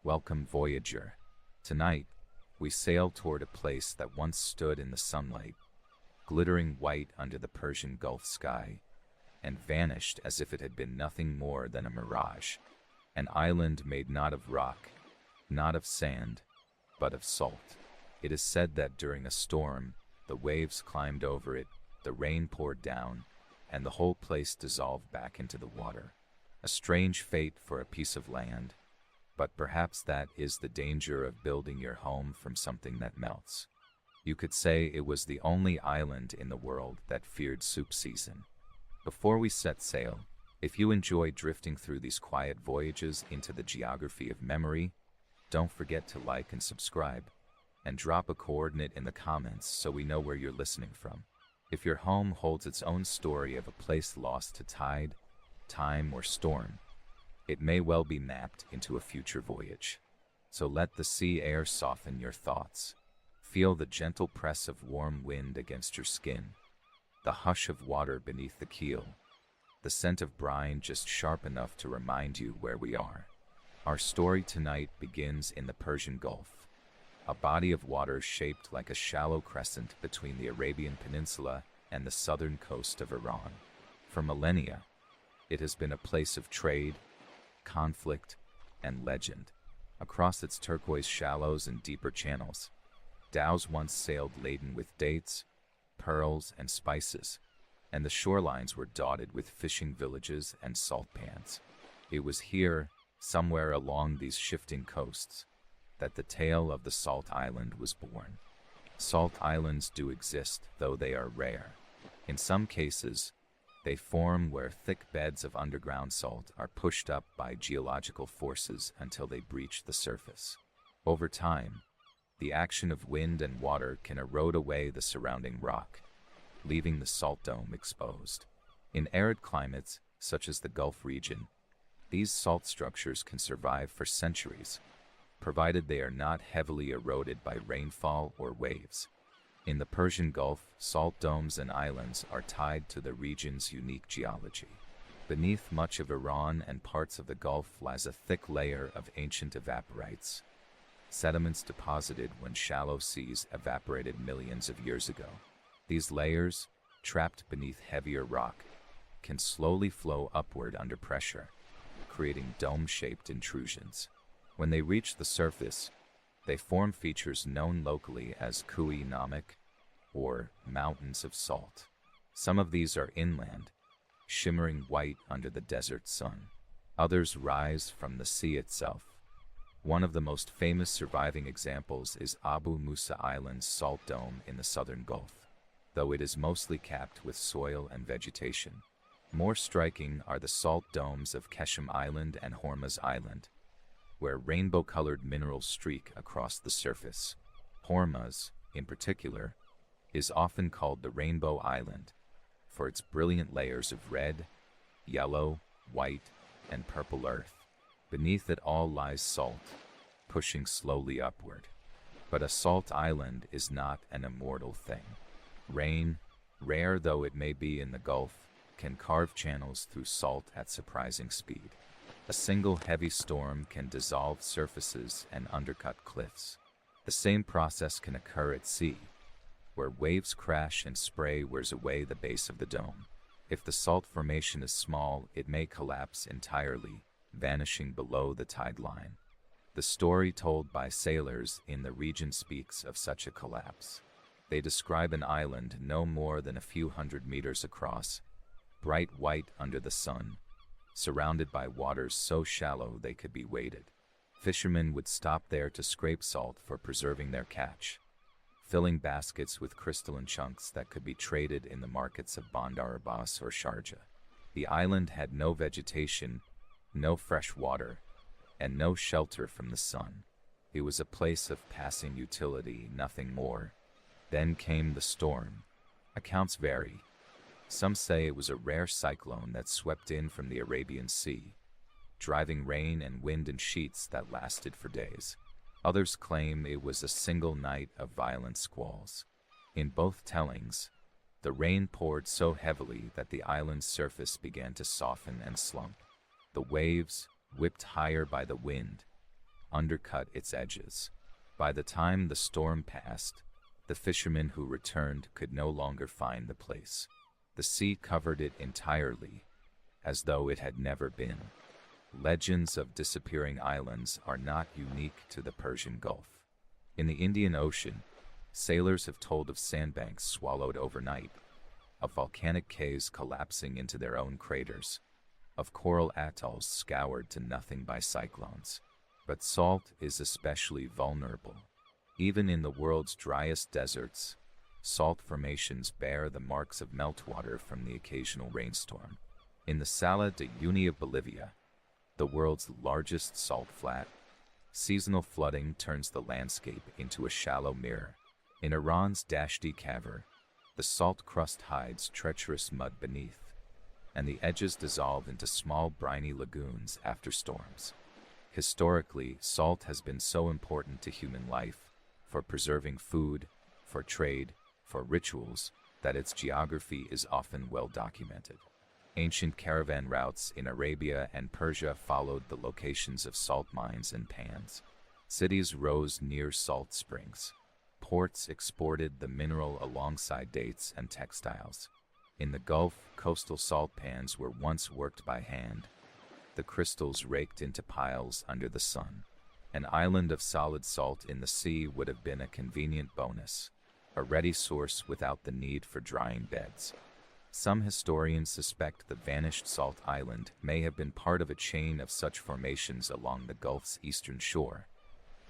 Welcome, voyager. Tonight, we sail toward a place that once stood in the sunlight, glittering white under the Persian Gulf sky, and vanished as if it had been nothing more than a mirage. An island made not of rock, not of sand, but of salt. It is said that during a storm, the waves climbed over it, the rain poured down, and the whole place dissolved back into the water. A strange fate for a piece of land, but perhaps that is the danger of building your home from something that melts. You could say it was the only island in the world that feared soup season. Before we set sail, if you enjoy drifting through these quiet voyages into the geography of memory, don't forget to like and subscribe, and drop a coordinate in the comments so we know where you're listening from. If your home holds its own story of a place lost to tide, time, or storm, it may well be mapped into a future voyage. So let the sea air soften your thoughts. Feel the gentle press of warm wind against your skin, the hush of water beneath the keel, the scent of brine just sharp enough to remind you where we are. Our story tonight begins in the Persian Gulf, a body of water shaped like a shallow crescent between the Arabian Peninsula and the southern coast of Iran. For millennia, it has been a place of trade, conflict, and legend. Across its turquoise shallows and deeper channels, dhows once sailed laden with dates, pearls, and spices, and the shorelines were dotted with fishing villages and salt pans. It was here, somewhere along these shifting coasts, that the tale of the Salt Island was born. Salt islands do exist, though they are rare. In some cases, they form where thick beds of underground salt are pushed up by geological forces until they breach the surface. Over time, the action of wind and water can erode away the surrounding rock, leaving the salt dome exposed. In arid climates, such as the Gulf region, these salt structures can survive for centuries, provided they are not heavily eroded by rainfall or waves. In the Persian Gulf, salt domes and islands are tied to the region's unique geology. Beneath much of Iran and parts of the Gulf lies a thick layer of ancient evaporites, sediments deposited when shallow seas evaporated millions of years ago. These layers, trapped beneath heavier rock, can slowly flow upward under pressure, creating dome-shaped intrusions. When they reach the surface, they form features known locally as Ku'i-Namak, or mountains of salt. Some of these are inland, shimmering white under the desert sun. Others rise from the sea itself. One of the most famous surviving examples is Abu Musa Island's salt dome in the southern Gulf, though it is mostly capped with soil and vegetation. More striking are the salt domes of Keshem Island and Hormuz Island, where rainbow-colored minerals streak across the surface. Hormuz, in particular, is often called the Rainbow Island for its brilliant layers of red, yellow, white, and purple earth. Beneath it all lies salt, pushing slowly upward. But a salt island is not an immortal thing. Rain, rare though it may be in the Gulf, can carve channels through salt at surprising speed. A single heavy storm can dissolve surfaces and undercut cliffs. The same process can occur at sea, where waves crash and spray wears away the base of the dome. If the salt formation is small, it may collapse entirely, vanishing below the tide line. The story told by sailors in the region speaks of such a collapse. They describe an island no more than a few hundred meters across, bright white under the sun, surrounded by waters so shallow they could be waded. Fishermen would stop there to scrape salt for preserving their catch, filling baskets with crystalline chunks that could be traded in the markets of Bandar Abbas or Sharjah. The island had no vegetation, no fresh water, and no shelter from the sun. It was a place of passing utility, nothing more. Then came the storm. Accounts vary. Some say it was a rare cyclone that swept in from the Arabian Sea, driving rain and wind in sheets that lasted for days. Others claim it was a single night of violent squalls. In both tellings, the rain poured so heavily that the island's surface began to soften and slump. The waves, whipped higher by the wind, undercut its edges. By the time the storm passed, the fishermen who returned could no longer find the place. The sea covered it entirely, as though it had never been. Legends of disappearing islands are not unique to the Persian Gulf. In the Indian Ocean, sailors have told of sandbanks swallowed overnight, of volcanic caves collapsing into their own craters, of coral atolls scoured to nothing by cyclones. But salt is especially vulnerable. Even in the world's driest deserts, salt formations bear the marks of meltwater from the occasional rainstorm. In the Sala de Uyuni of Bolivia, the world's largest salt flat, seasonal flooding turns the landscape into a shallow mirror. In Iran's Dashti Cavern, the salt crust hides treacherous mud beneath, and the edges dissolve into small briny lagoons after storms. Historically, salt has been so important to human life, for preserving food, for trade, for rituals, that its geography is often well documented. Ancient caravan routes in Arabia and Persia followed the locations of salt mines and pans. Cities rose near salt springs. Ports exported the mineral alongside dates and textiles. In the Gulf, coastal salt pans were once worked by hand, the crystals raked into piles under the sun. An island of solid salt in the sea would have been a convenient bonus, a ready source without the need for drying beds. Some historians suspect the vanished salt island may have been part of a chain of such formations along the Gulf's eastern shore,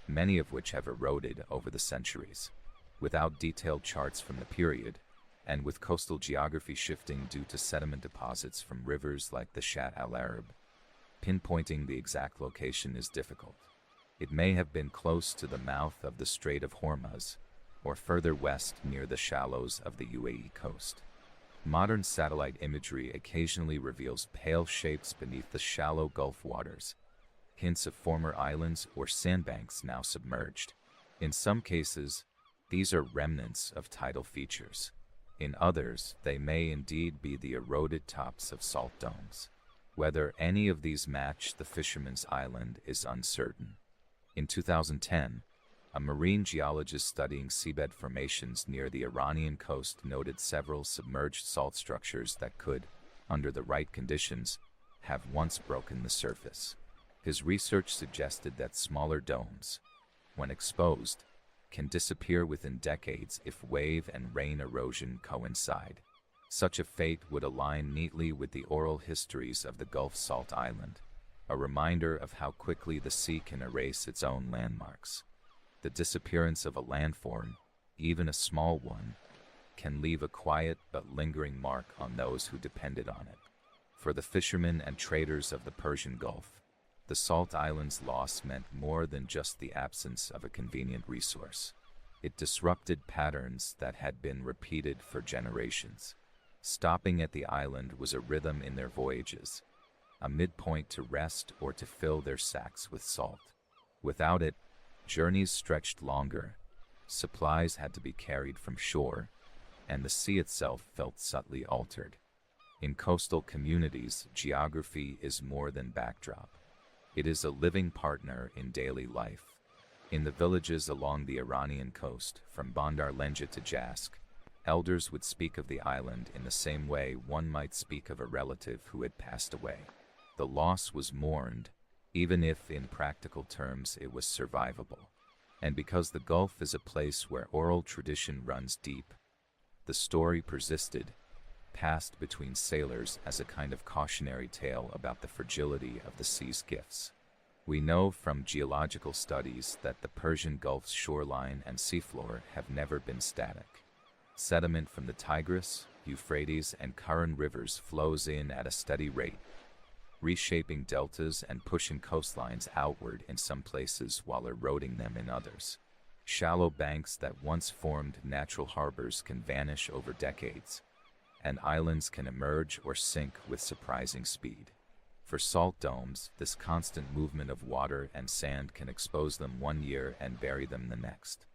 many of which have eroded over the centuries. Without detailed charts from the period, and with coastal geography shifting due to sediment deposits from rivers like the Shat al-Arab, pinpointing the exact location is difficult. It may have been close to the mouth of the Strait of Hormuz, or further west near the shallows of the UAE coast. Modern satellite imagery occasionally reveals pale shapes beneath the shallow Gulf waters, hints of former islands or sandbanks now submerged. In some cases, these are remnants of tidal features. In others, they may indeed be the eroded tops of salt domes. Whether any of these match the fisherman's island is uncertain. In 2010, a marine geologist studying seabed formations near the Iranian coast noted several submerged salt structures that could, under the right conditions, have once broken the surface. His research suggested that smaller domes, when exposed, can disappear within decades if wave and rain erosion coincide. Such a fate would align neatly with the oral histories of the Gulf Salt Island, a reminder of how quickly the sea can erase its own landmarks. The disappearance of a landform, even a small one, can leave a quiet but lingering mark on those who depended on it. For the fishermen and traders of the Persian Gulf, the Salt Islands' loss meant more than just the absence of a convenient resource. It disrupted patterns that had been repeated for generations. Stopping at the island was a rhythm in their voyages, a midpoint to rest or to fill their sacks with salt. Without it, journeys stretched longer, supplies had to be carried from shore, and the sea itself felt subtly altered. In coastal communities, geography is more than backdrop. It is a living partner in daily life. In the villages along the Iranian coast, from Bandar Lenja to Jask, elders would speak of the island in the same way one might speak of a relative who had passed away. The loss was mourned, even if in practical terms it was survivable. And because the Gulf is a place where oral tradition runs deep, the story persisted, passed between sailors as a kind of cautionary tale about the fragility of the sea's gifts. We know from geological studies that the Persian Gulf's shoreline and seafloor have never been static. Sediment from the Tigris, Euphrates, and Karun rivers flows in at a steady rate, reshaping deltas and pushing coastlines outward in some places while eroding them in others. Shallow banks that once formed natural harbors can vanish over decades, and islands can emerge or sink with surprising speed. For salt domes, this constant movement of water and sand can expose them one year and bury them the next.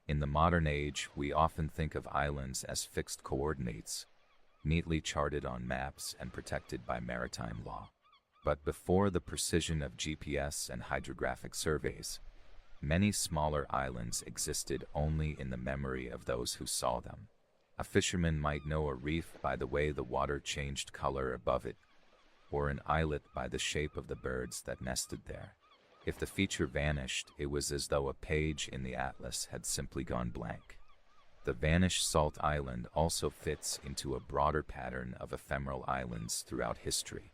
In the modern age, we often think of islands as fixed coordinates, neatly charted on maps and protected by maritime law. But before the precision of GPS and hydrographic surveys, many smaller islands existed only in the memory of those who saw them. A fisherman might know a reef by the way the water changed color above it, or an islet by the shape of the birds that nested there. If the feature vanished, it was as though a page in the atlas had simply gone blank. The vanished salt island also fits into a broader pattern of ephemeral islands throughout history.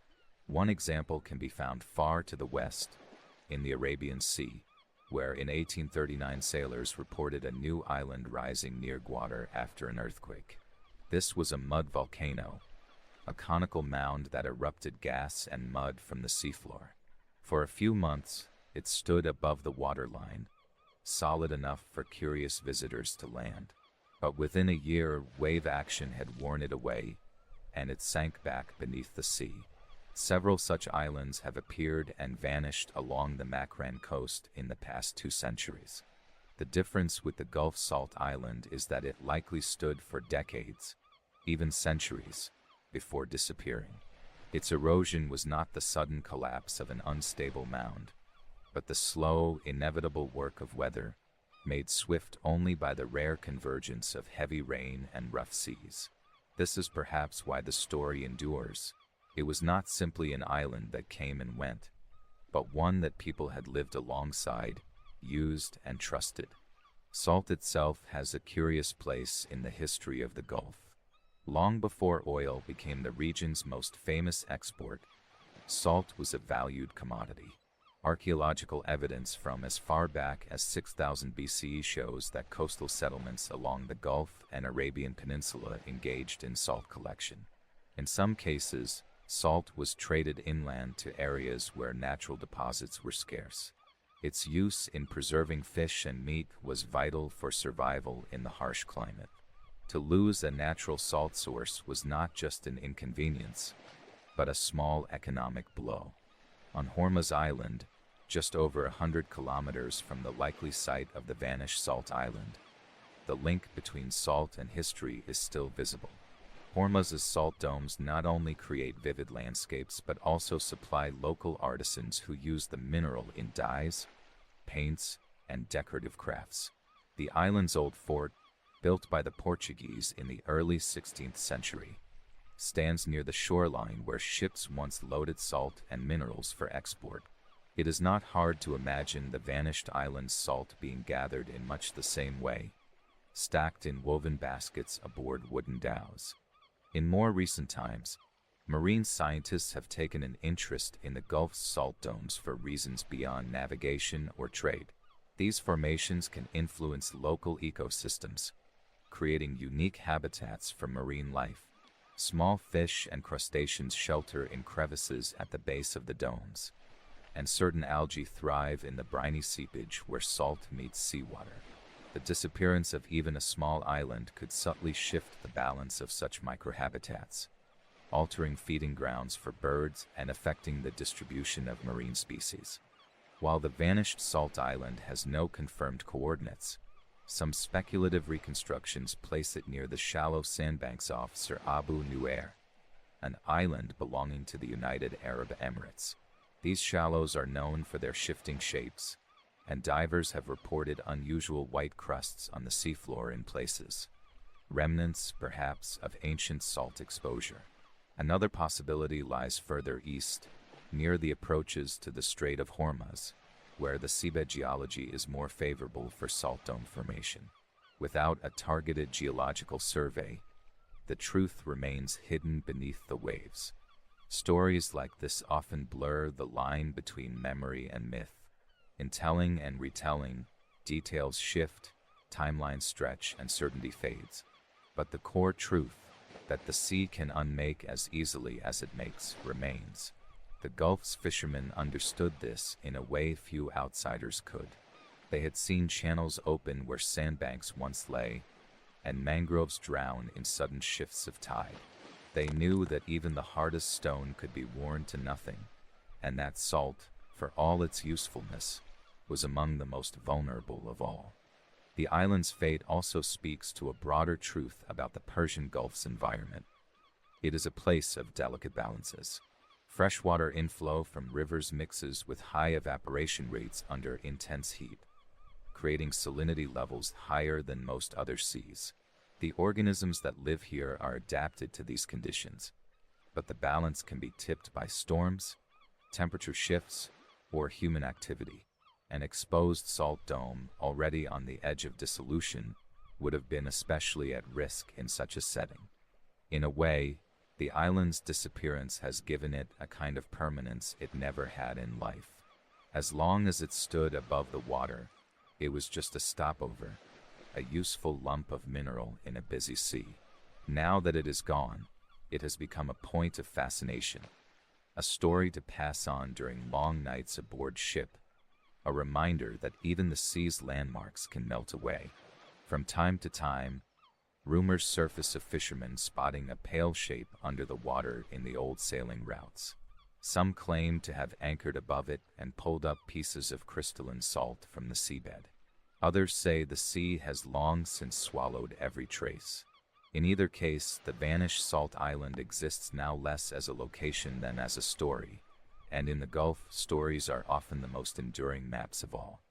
One example can be found far to the west, in the Arabian Sea, where in 1839 sailors reported a new island rising near Gwadar after an earthquake. This was a mud volcano, a conical mound that erupted gas and mud from the seafloor. For a few months, it stood above the waterline, solid enough for curious visitors to land. But within a year, wave action had worn it away, and it sank back beneath the sea. Several such islands have appeared and vanished along the Makran coast in the past 2 centuries. The difference with the Gulf Salt Island is that it likely stood for decades, even centuries, before disappearing. Its erosion was not the sudden collapse of an unstable mound, but the slow, inevitable work of weather, made swift only by the rare convergence of heavy rain and rough seas. This is perhaps why the story endures. It was not simply an island that came and went, but one that people had lived alongside, used, and trusted. Salt itself has a curious place in the history of the Gulf. Long before oil became the region's most famous export, salt was a valued commodity. Archaeological evidence from as far back as 6000 BCE shows that coastal settlements along the Gulf and Arabian Peninsula engaged in salt collection. In some cases, salt was traded inland to areas where natural deposits were scarce. Its use in preserving fish and meat was vital for survival in the harsh climate. To lose a natural salt source was not just an inconvenience, but a small economic blow. On Hormuz Island, just over 100 kilometers from the likely site of the vanished Salt Island, the link between salt and history is still visible. Hormuz's salt domes not only create vivid landscapes but also supply local artisans who use the mineral in dyes, paints, and decorative crafts. The island's old fort, built by the Portuguese in the early 16th century, stands near the shoreline where ships once loaded salt and minerals for export. It is not hard to imagine the vanished island's salt being gathered in much the same way, stacked in woven baskets aboard wooden dhows. In more recent times, marine scientists have taken an interest in the Gulf's salt domes for reasons beyond navigation or trade. These formations can influence local ecosystems, creating unique habitats for marine life. Small fish and crustaceans shelter in crevices at the base of the domes, and certain algae thrive in the briny seepage where salt meets seawater. The disappearance of even a small island could subtly shift the balance of such microhabitats, altering feeding grounds for birds and affecting the distribution of marine species. While the vanished Salt Island has no confirmed coordinates, some speculative reconstructions place it near the shallow sandbanks off Sir Abu Nuair, an island belonging to the United Arab Emirates. These shallows are known for their shifting shapes, and divers have reported unusual white crusts on the seafloor in places, remnants, perhaps, of ancient salt exposure. Another possibility lies further east, near the approaches to the Strait of Hormuz, where the seabed geology is more favorable for salt dome formation. Without a targeted geological survey, the truth remains hidden beneath the waves. Stories like this often blur the line between memory and myth. In telling and retelling, details shift, timelines stretch, and certainty fades. But the core truth, that the sea can unmake as easily as it makes, remains. The Gulf's fishermen understood this in a way few outsiders could. They had seen channels open where sandbanks once lay, and mangroves drown in sudden shifts of tide. They knew that even the hardest stone could be worn to nothing, and that salt, for all its usefulness, was among the most vulnerable of all. The island's fate also speaks to a broader truth about the Persian Gulf's environment. It is a place of delicate balances. Freshwater inflow from rivers mixes with high evaporation rates under intense heat, creating salinity levels higher than most other seas. The organisms that live here are adapted to these conditions, but the balance can be tipped by storms, temperature shifts, or human activity. An exposed salt dome, already on the edge of dissolution, would have been especially at risk in such a setting. In a way, the island's disappearance has given it a kind of permanence it never had in life. As long as it stood above the water, it was just a stopover, a useful lump of mineral in a busy sea. Now that it is gone, it has become a point of fascination, a story to pass on during long nights aboard ship, a reminder that even the sea's landmarks can melt away. From time to time, rumors surface of fishermen spotting a pale shape under the water in the old sailing routes. Some claim to have anchored above it and pulled up pieces of crystalline salt from the seabed. Others say the sea has long since swallowed every trace. In either case, the vanished salt island exists now less as a location than as a story, and in the Gulf, stories are often the most enduring maps of all.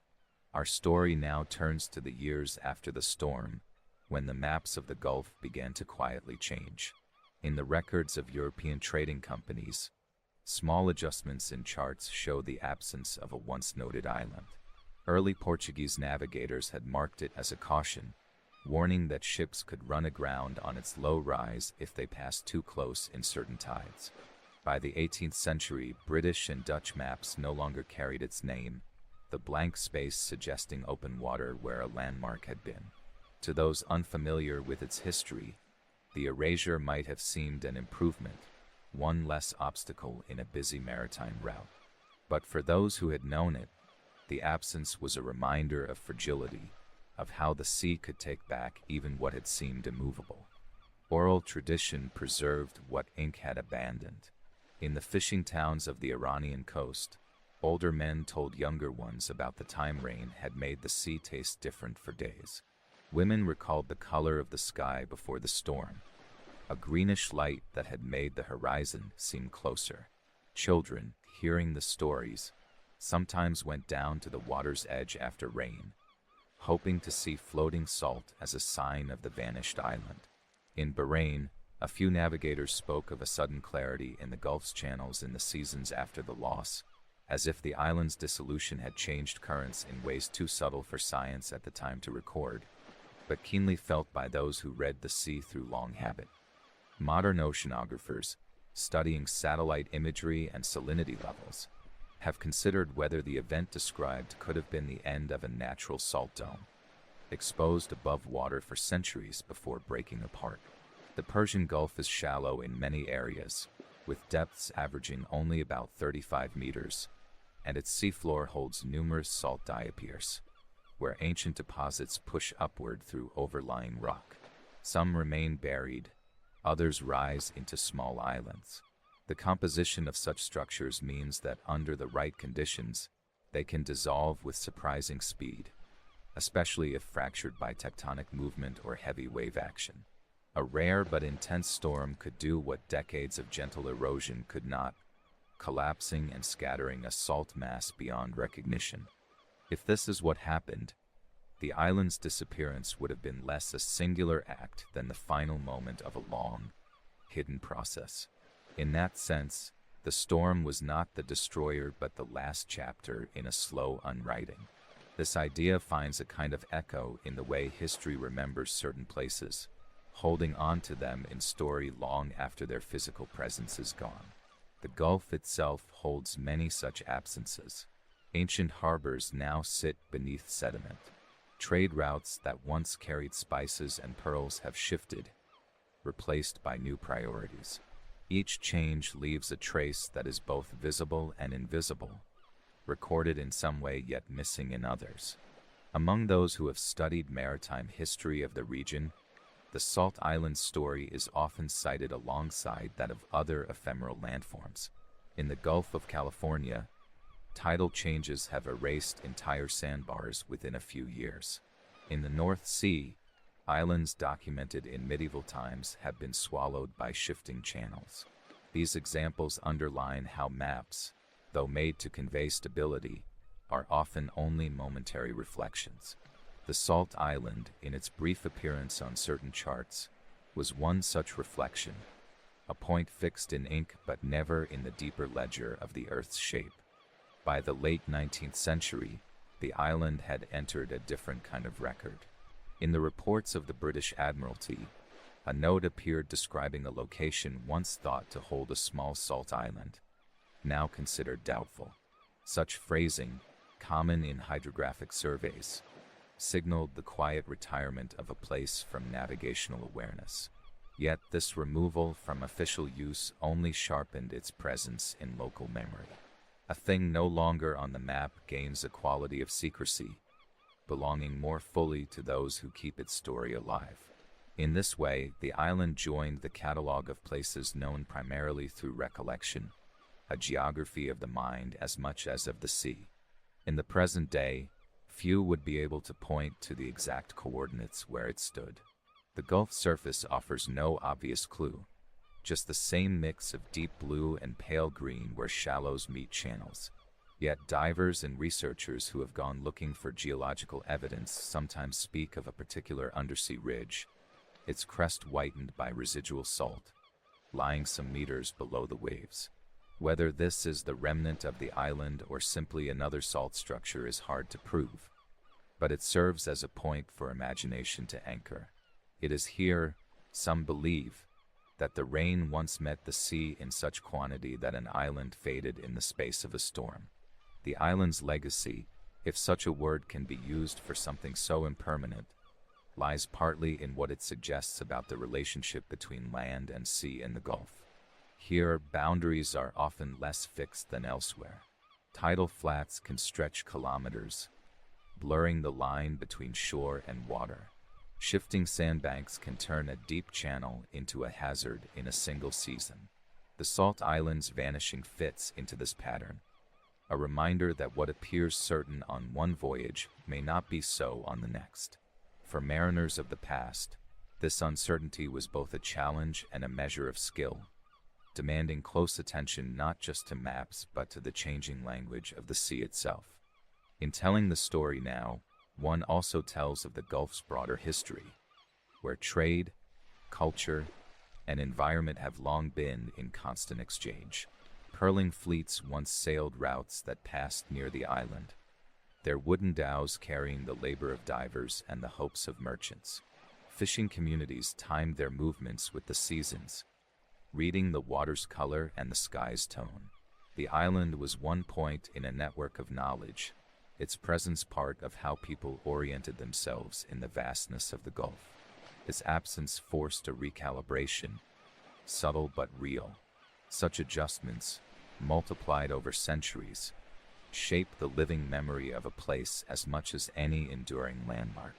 Our story now turns to the years after the storm, when the maps of the Gulf began to quietly change. In the records of European trading companies, small adjustments in charts show the absence of a once noted island. Early Portuguese navigators had marked it as a caution, warning that ships could run aground on its low rise if they passed too close in certain tides. By the 18th century, British and Dutch maps no longer carried its name, the blank space suggesting open water where a landmark had been. To those unfamiliar with its history, the erasure might have seemed an improvement, one less obstacle in a busy maritime route. But for those who had known it, the absence was a reminder of fragility, of how the sea could take back even what had seemed immovable. Oral tradition preserved what ink had abandoned. In the fishing towns of the Iranian coast, older men told younger ones about the time rain had made the sea taste different for days. Women recalled the color of the sky before the storm, a greenish light that had made the horizon seem closer. Children, hearing the stories, sometimes went down to the water's edge after rain, hoping to see floating salt as a sign of the vanished island. In Bahrain, a few navigators spoke of a sudden clarity in the Gulf's channels in the seasons after the loss, as if the island's dissolution had changed currents in ways too subtle for science at the time to record, but keenly felt by those who read the sea through long habit. Modern oceanographers, studying satellite imagery and salinity levels, have considered whether the event described could have been the end of a natural salt dome, exposed above water for centuries before breaking apart. The Persian Gulf is shallow in many areas, with depths averaging only about 35 meters, and its seafloor holds numerous salt diapirs, where ancient deposits push upward through overlying rock. Some remain buried, others rise into small islands. The composition of such structures means that under the right conditions, they can dissolve with surprising speed, especially if fractured by tectonic movement or heavy wave action. A rare but intense storm could do what decades of gentle erosion could not, collapsing and scattering a salt mass beyond recognition. If this is what happened, the island's disappearance would have been less a singular act than the final moment of a long, hidden process. In that sense, the storm was not the destroyer but the last chapter in a slow unwriting. This idea finds a kind of echo in the way history remembers certain places, holding on to them in story long after their physical presence is gone. The Gulf itself holds many such absences. Ancient harbors now sit beneath sediment. Trade routes that once carried spices and pearls have shifted, replaced by new priorities. Each change leaves a trace that is both visible and invisible, recorded in some way yet missing in others. Among those who have studied maritime history of the region, the Salt Island story is often cited alongside that of other ephemeral landforms. In the Gulf of California, tidal changes have erased entire sandbars within a few years. In the North Sea, islands documented in medieval times have been swallowed by shifting channels. These examples underline how maps, though made to convey stability, are often only momentary reflections. The Salt Island, in its brief appearance on certain charts, was one such reflection, a point fixed in ink but never in the deeper ledger of the Earth's shape. By the late 19th century, the island had entered a different kind of record. In the reports of the British Admiralty, a note appeared describing a location once thought to hold a small salt island, now considered doubtful. Such phrasing, common in hydrographic surveys, signaled the quiet retirement of a place from navigational awareness. Yet this removal from official use only sharpened its presence in local memory. A thing no longer on the map gains a quality of secrecy, belonging more fully to those who keep its story alive. In this way, the island joined the catalogue of places known primarily through recollection, a geography of the mind as much as of the sea. In the present day, few would be able to point to the exact coordinates where it stood. The Gulf's surface offers no obvious clue, just the same mix of deep blue and pale green where shallows meet channels. Yet divers and researchers who have gone looking for geological evidence sometimes speak of a particular undersea ridge, its crest whitened by residual salt, lying some meters below the waves. Whether this is the remnant of the island or simply another salt structure is hard to prove, but it serves as a point for imagination to anchor. It is here, some believe, that the rain once met the sea in such quantity that an island faded in the space of a storm. The island's legacy, if such a word can be used for something so impermanent, lies partly in what it suggests about the relationship between land and sea in the Gulf. Here, boundaries are often less fixed than elsewhere. Tidal flats can stretch kilometers, blurring the line between shore and water. Shifting sandbanks can turn a deep channel into a hazard in a single season. The Salt Island's vanishing fits into this pattern, a reminder that what appears certain on one voyage may not be so on the next. For mariners of the past, this uncertainty was both a challenge and a measure of skill, demanding close attention not just to maps but to the changing language of the sea itself. In telling the story now, one also tells of the Gulf's broader history, where trade, culture, and environment have long been in constant exchange. Pearling fleets once sailed routes that passed near the island, their wooden dhows carrying the labor of divers and the hopes of merchants. Fishing communities timed their movements with the seasons, reading the water's color and the sky's tone. The island was one point in a network of knowledge, its presence part of how people oriented themselves in the vastness of the Gulf. Its absence forced a recalibration, subtle but real. Such adjustments, multiplied over centuries, shape the living memory of a place as much as any enduring landmark.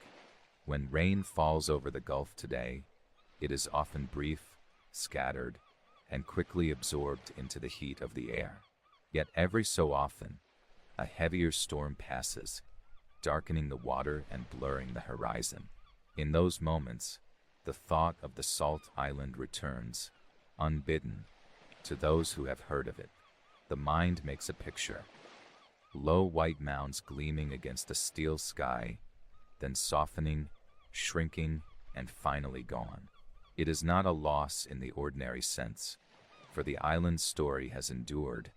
When rain falls over the Gulf today, it is often brief, scattered, and quickly absorbed into the heat of the air. Yet every so often, a heavier storm passes, darkening the water and blurring the horizon. In those moments, the thought of the Salt Island returns, unbidden, to those who have heard of it. The mind makes a picture. Low white mounds gleaming against a steel sky, then softening, shrinking, and finally gone. It is not a loss in the ordinary sense, for the island's story has endured,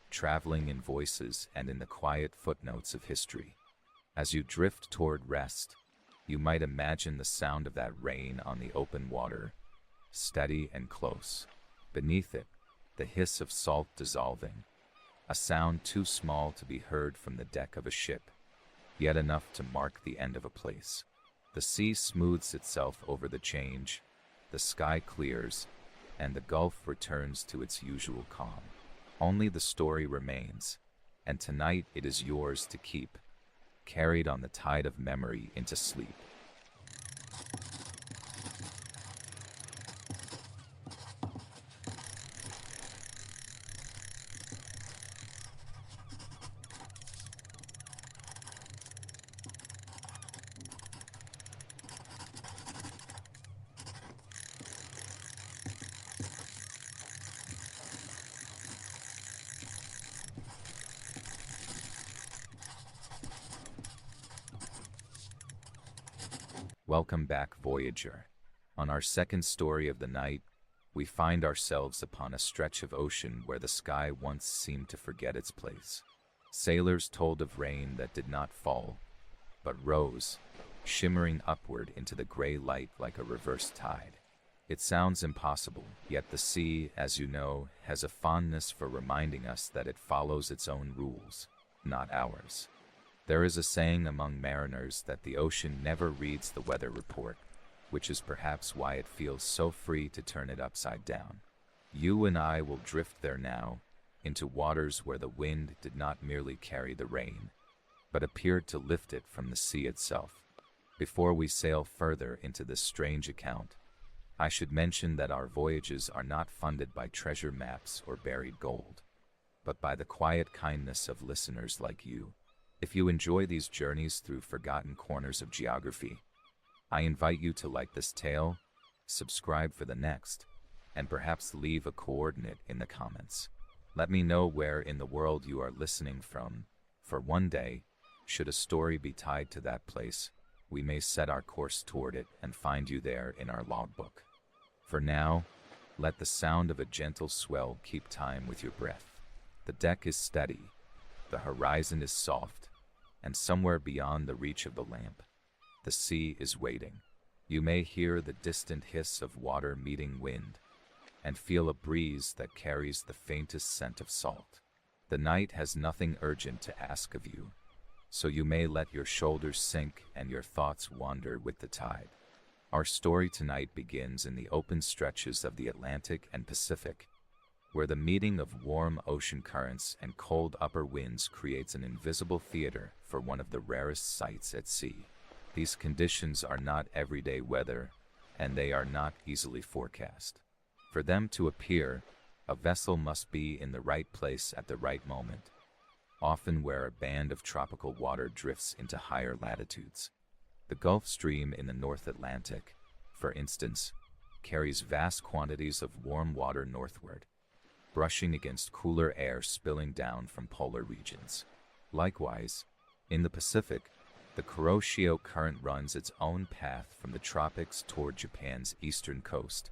traveling in voices and in the quiet footnotes of history. As you drift toward rest, you might imagine the sound of that rain on the open water, steady and close. Beneath it, the hiss of salt dissolving, a sound too small to be heard from the deck of a ship, yet enough to mark the end of a place. The sea smooths itself over the change, the sky clears, and the Gulf returns to its usual calm. Only the story remains, and tonight it is yours to keep, carried on the tide of memory into sleep. Welcome back, Voyager. On our second story of the night, we find ourselves upon a stretch of ocean where the sky once seemed to forget its place. Sailors told of rain that did not fall, but rose, shimmering upward into the gray light like a reversed tide. It sounds impossible, yet the sea, as you know, has a fondness for reminding us that it follows its own rules, not ours. There is a saying among mariners that the ocean never reads the weather report, which is perhaps why it feels so free to turn it upside down. You and I will drift there now, into waters where the wind did not merely carry the rain, but appeared to lift it from the sea itself. Before we sail further into this strange account, I should mention that our voyages are not funded by treasure maps or buried gold, but by the quiet kindness of listeners like you. If you enjoy these journeys through forgotten corners of geography, I invite you to like this tale, subscribe for the next, and perhaps leave a coordinate in the comments. Let me know where in the world you are listening from, for one day, should a story be tied to that place, we may set our course toward it and find you there in our logbook. For now, let the sound of a gentle swell keep time with your breath. The deck is steady, the horizon is soft, and somewhere beyond the reach of the lamp, the sea is waiting. You may hear the distant hiss of water meeting wind, and feel a breeze that carries the faintest scent of salt. The night has nothing urgent to ask of you, so you may let your shoulders sink and your thoughts wander with the tide. Our story tonight begins in the open stretches of the Atlantic and Pacific, where the meeting of warm ocean currents and cold upper winds creates an invisible theater for one of the rarest sights at sea. These conditions are not everyday weather, and they are not easily forecast. For them to appear, a vessel must be in the right place at the right moment, often where a band of tropical water drifts into higher latitudes. The Gulf Stream in the North Atlantic, for instance, carries vast quantities of warm water northward, brushing against cooler air spilling down from polar regions. Likewise, in the Pacific, the Kuroshio Current runs its own path from the tropics toward Japan's eastern coast,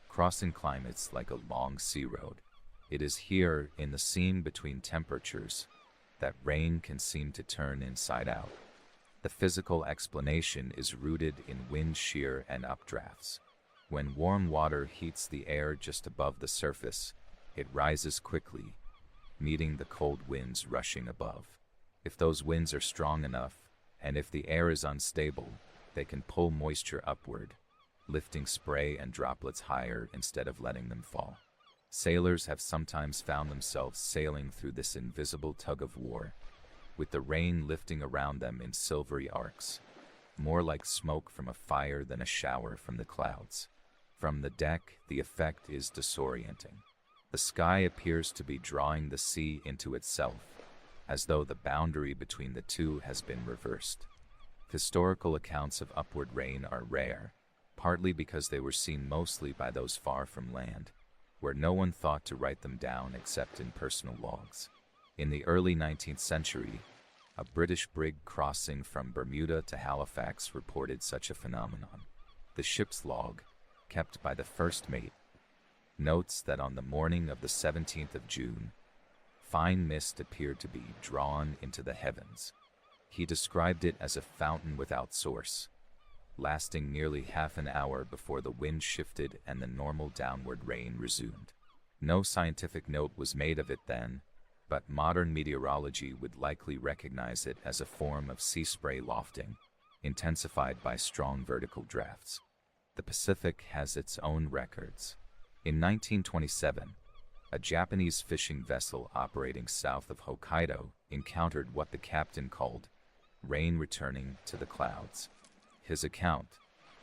crossing climates like a long sea road. It is here, in the seam between temperatures, that rain can seem to turn inside out. The physical explanation is rooted in wind shear and updrafts. When warm water heats the air just above the surface, it rises quickly, meeting the cold winds rushing above. If those winds are strong enough, and if the air is unstable, they can pull moisture upward, lifting spray and droplets higher instead of letting them fall. Sailors have sometimes found themselves sailing through this invisible tug-of-war, with the rain lifting around them in silvery arcs, more like smoke from a fire than a shower from the clouds. From the deck, the effect is disorienting. The sky appears to be drawing the sea into itself, as though the boundary between the two has been reversed. Historical accounts of upward rain are rare, partly because they were seen mostly by those far from land, where no one thought to write them down except in personal logs. In the early 19th century, a British brig crossing from Bermuda to Halifax reported such a phenomenon. The ship's log, kept by the first mate, notes that on the morning of the 17th of June, fine mist appeared to be drawn into the heavens. He described it as a fountain without source, lasting nearly half an hour before the wind shifted and the normal downward rain resumed. No scientific note was made of it then, but modern meteorology would likely recognize it as a form of sea spray lofting, intensified by strong vertical drafts. The Pacific has its own records. In 1927, a Japanese fishing vessel operating south of Hokkaido encountered what the captain called rain returning to the clouds. His account,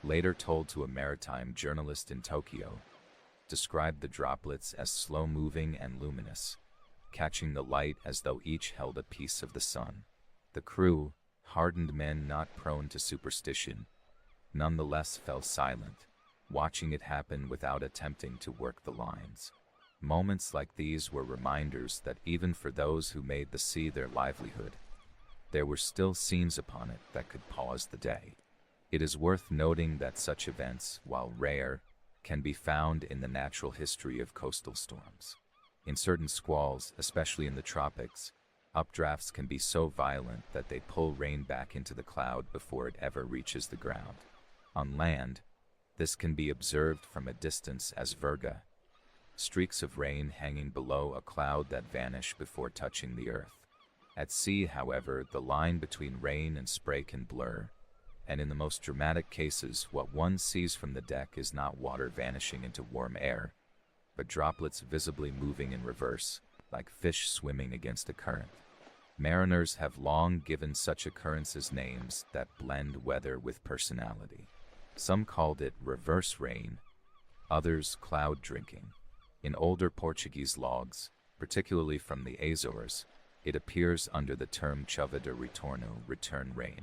later told to a maritime journalist in Tokyo, described the droplets as slow-moving and luminous, catching the light as though each held a piece of the sun. The crew, hardened men not prone to superstition, nonetheless fell silent, watching it happen without attempting to work the lines. Moments like these were reminders that even for those who made the sea their livelihood, there were still scenes upon it that could pause the day. It is worth noting that such events, while rare, can be found in the natural history of coastal storms. In certain squalls, especially in the tropics, updrafts can be so violent that they pull rain back into the cloud before it ever reaches the ground. On land, this can be observed from a distance as virga, streaks of rain hanging below a cloud that vanish before touching the earth. At sea, however, the line between rain and spray can blur, and in the most dramatic cases, what one sees from the deck is not water vanishing into warm air, but droplets visibly moving in reverse, like fish swimming against a current. Mariners have long given such occurrences names that blend weather with personality. Some called it reverse rain, others cloud drinking. In older Portuguese logs, particularly from the Azores, it appears under the term chuva de retorno, return rain.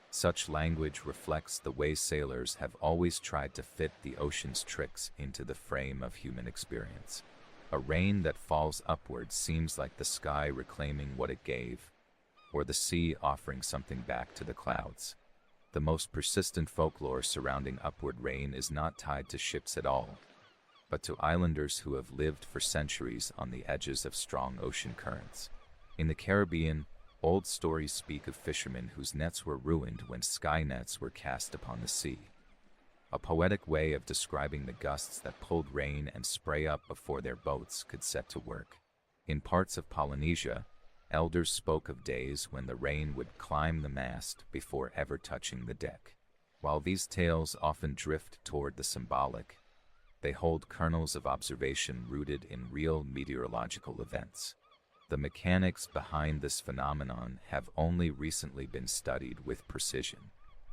Such language reflects the way sailors have always tried to fit the ocean's tricks into the frame of human experience. A rain that falls upward seems like the sky reclaiming what it gave, or the sea offering something back to the clouds. The most persistent folklore surrounding upward rain is not tied to ships at all, but to islanders who have lived for centuries on the edges of strong ocean currents. In the Caribbean, old stories speak of fishermen whose nets were ruined when sky nets were cast upon the sea. A poetic way of describing the gusts that pulled rain and spray up before their boats could set to work. In parts of Polynesia, elders spoke of days when the rain would climb the mast before ever touching the deck. While these tales often drift toward the symbolic, they hold kernels of observation rooted in real meteorological events. The mechanics behind this phenomenon have only recently been studied with precision.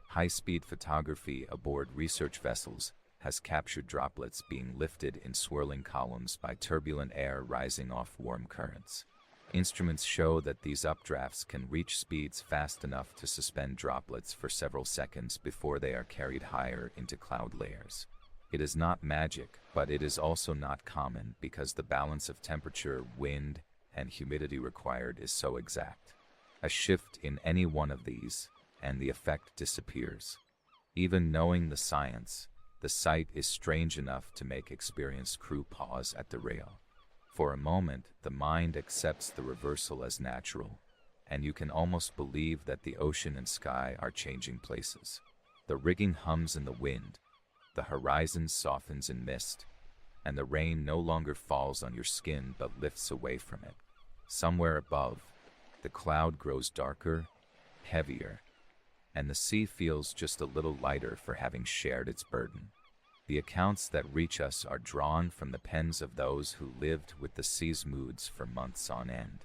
High-speed photography aboard research vessels has captured droplets being lifted in swirling columns by turbulent air rising off warm currents. Instruments show that these updrafts can reach speeds fast enough to suspend droplets for several seconds before they are carried higher into cloud layers. It is not magic, but it is also not common because the balance of temperature, wind, and humidity required is so exact. A shift in any one of these, and the effect disappears. Even knowing the science, the sight is strange enough to make experienced crew pause at the rail. For a moment, the mind accepts the reversal as natural, and you can almost believe that the ocean and sky are changing places. The rigging hums in the wind, the horizon softens in mist, and the rain no longer falls on your skin but lifts away from it. Somewhere above, the cloud grows darker, heavier, and the sea feels just a little lighter for having shared its burden. The accounts that reach us are drawn from the pens of those who lived with the sea's moods for months on end.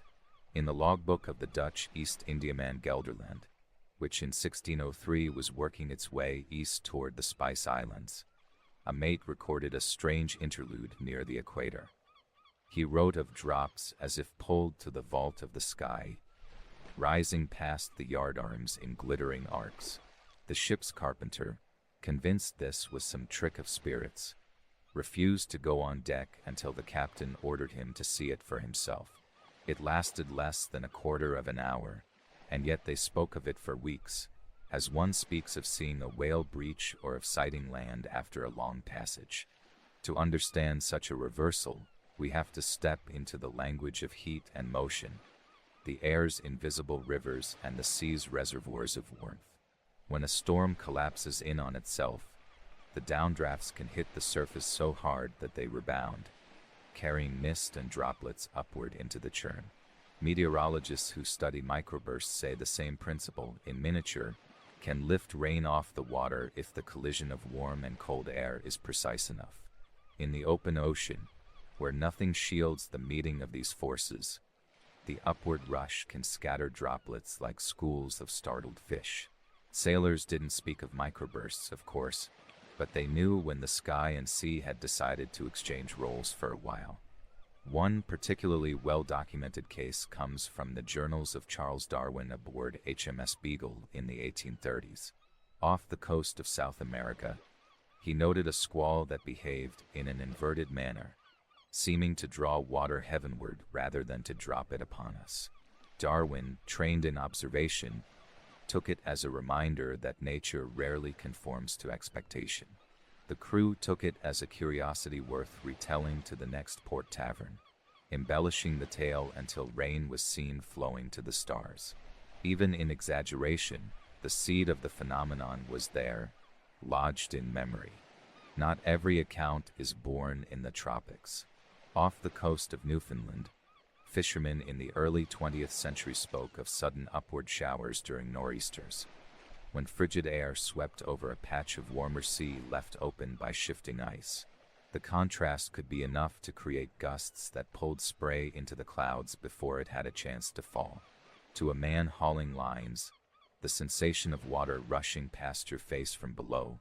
In the logbook of the Dutch East Indiaman Gelderland, which in 1603 was working its way east toward the Spice Islands, a mate recorded a strange interlude near the equator. He wrote of drops as if pulled to the vault of the sky, rising past the yardarms in glittering arcs. The ship's carpenter, convinced this was some trick of spirits, refused to go on deck until the captain ordered him to see it for himself. It lasted less than a quarter of an hour, and yet they spoke of it for weeks, as one speaks of seeing a whale breach or of sighting land after a long passage. To understand such a reversal, we have to step into the language of heat and motion, the air's invisible rivers and the sea's reservoirs of warmth. When a storm collapses in on itself, the downdrafts can hit the surface so hard that they rebound, carrying mist and droplets upward into the churn. Meteorologists who study microbursts say the same principle, in miniature, can lift rain off the water if the collision of warm and cold air is precise enough. In the open ocean, where nothing shields the meeting of these forces, the upward rush can scatter droplets like schools of startled fish. Sailors didn't speak of microbursts, of course, but they knew when the sky and sea had decided to exchange roles for a while. One particularly well-documented case comes from the journals of Charles Darwin aboard HMS Beagle in the 1830s. Off the coast of South America, he noted a squall that behaved in an inverted manner, seeming to draw water heavenward rather than to drop it upon us. Darwin, trained in observation, took it as a reminder that nature rarely conforms to expectation. The crew took it as a curiosity worth retelling to the next port tavern, embellishing the tale until rain was seen flowing to the stars. Even in exaggeration, the seed of the phenomenon was there, lodged in memory. Not every account is born in the tropics. Off the coast of Newfoundland, fishermen in the early 20th century spoke of sudden upward showers during nor'easters, when frigid air swept over a patch of warmer sea left open by shifting ice. The contrast could be enough to create gusts that pulled spray into the clouds before it had a chance to fall. To a man hauling lines, the sensation of water rushing past your face from below,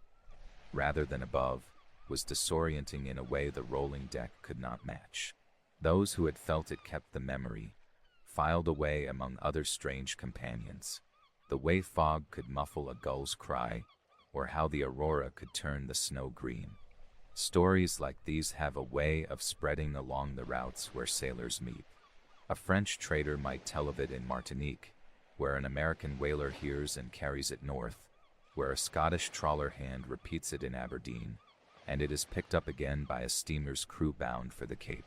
rather than above, was disorienting in a way the rolling deck could not match. Those who had felt it kept the memory, filed away among other strange companions. The way fog could muffle a gull's cry, or how the aurora could turn the snow green. Stories like these have a way of spreading along the routes where sailors meet. A French trader might tell of it in Martinique, where an American whaler hears and carries it north, where a Scottish trawler hand repeats it in Aberdeen, and it is picked up again by a steamer's crew bound for the Cape.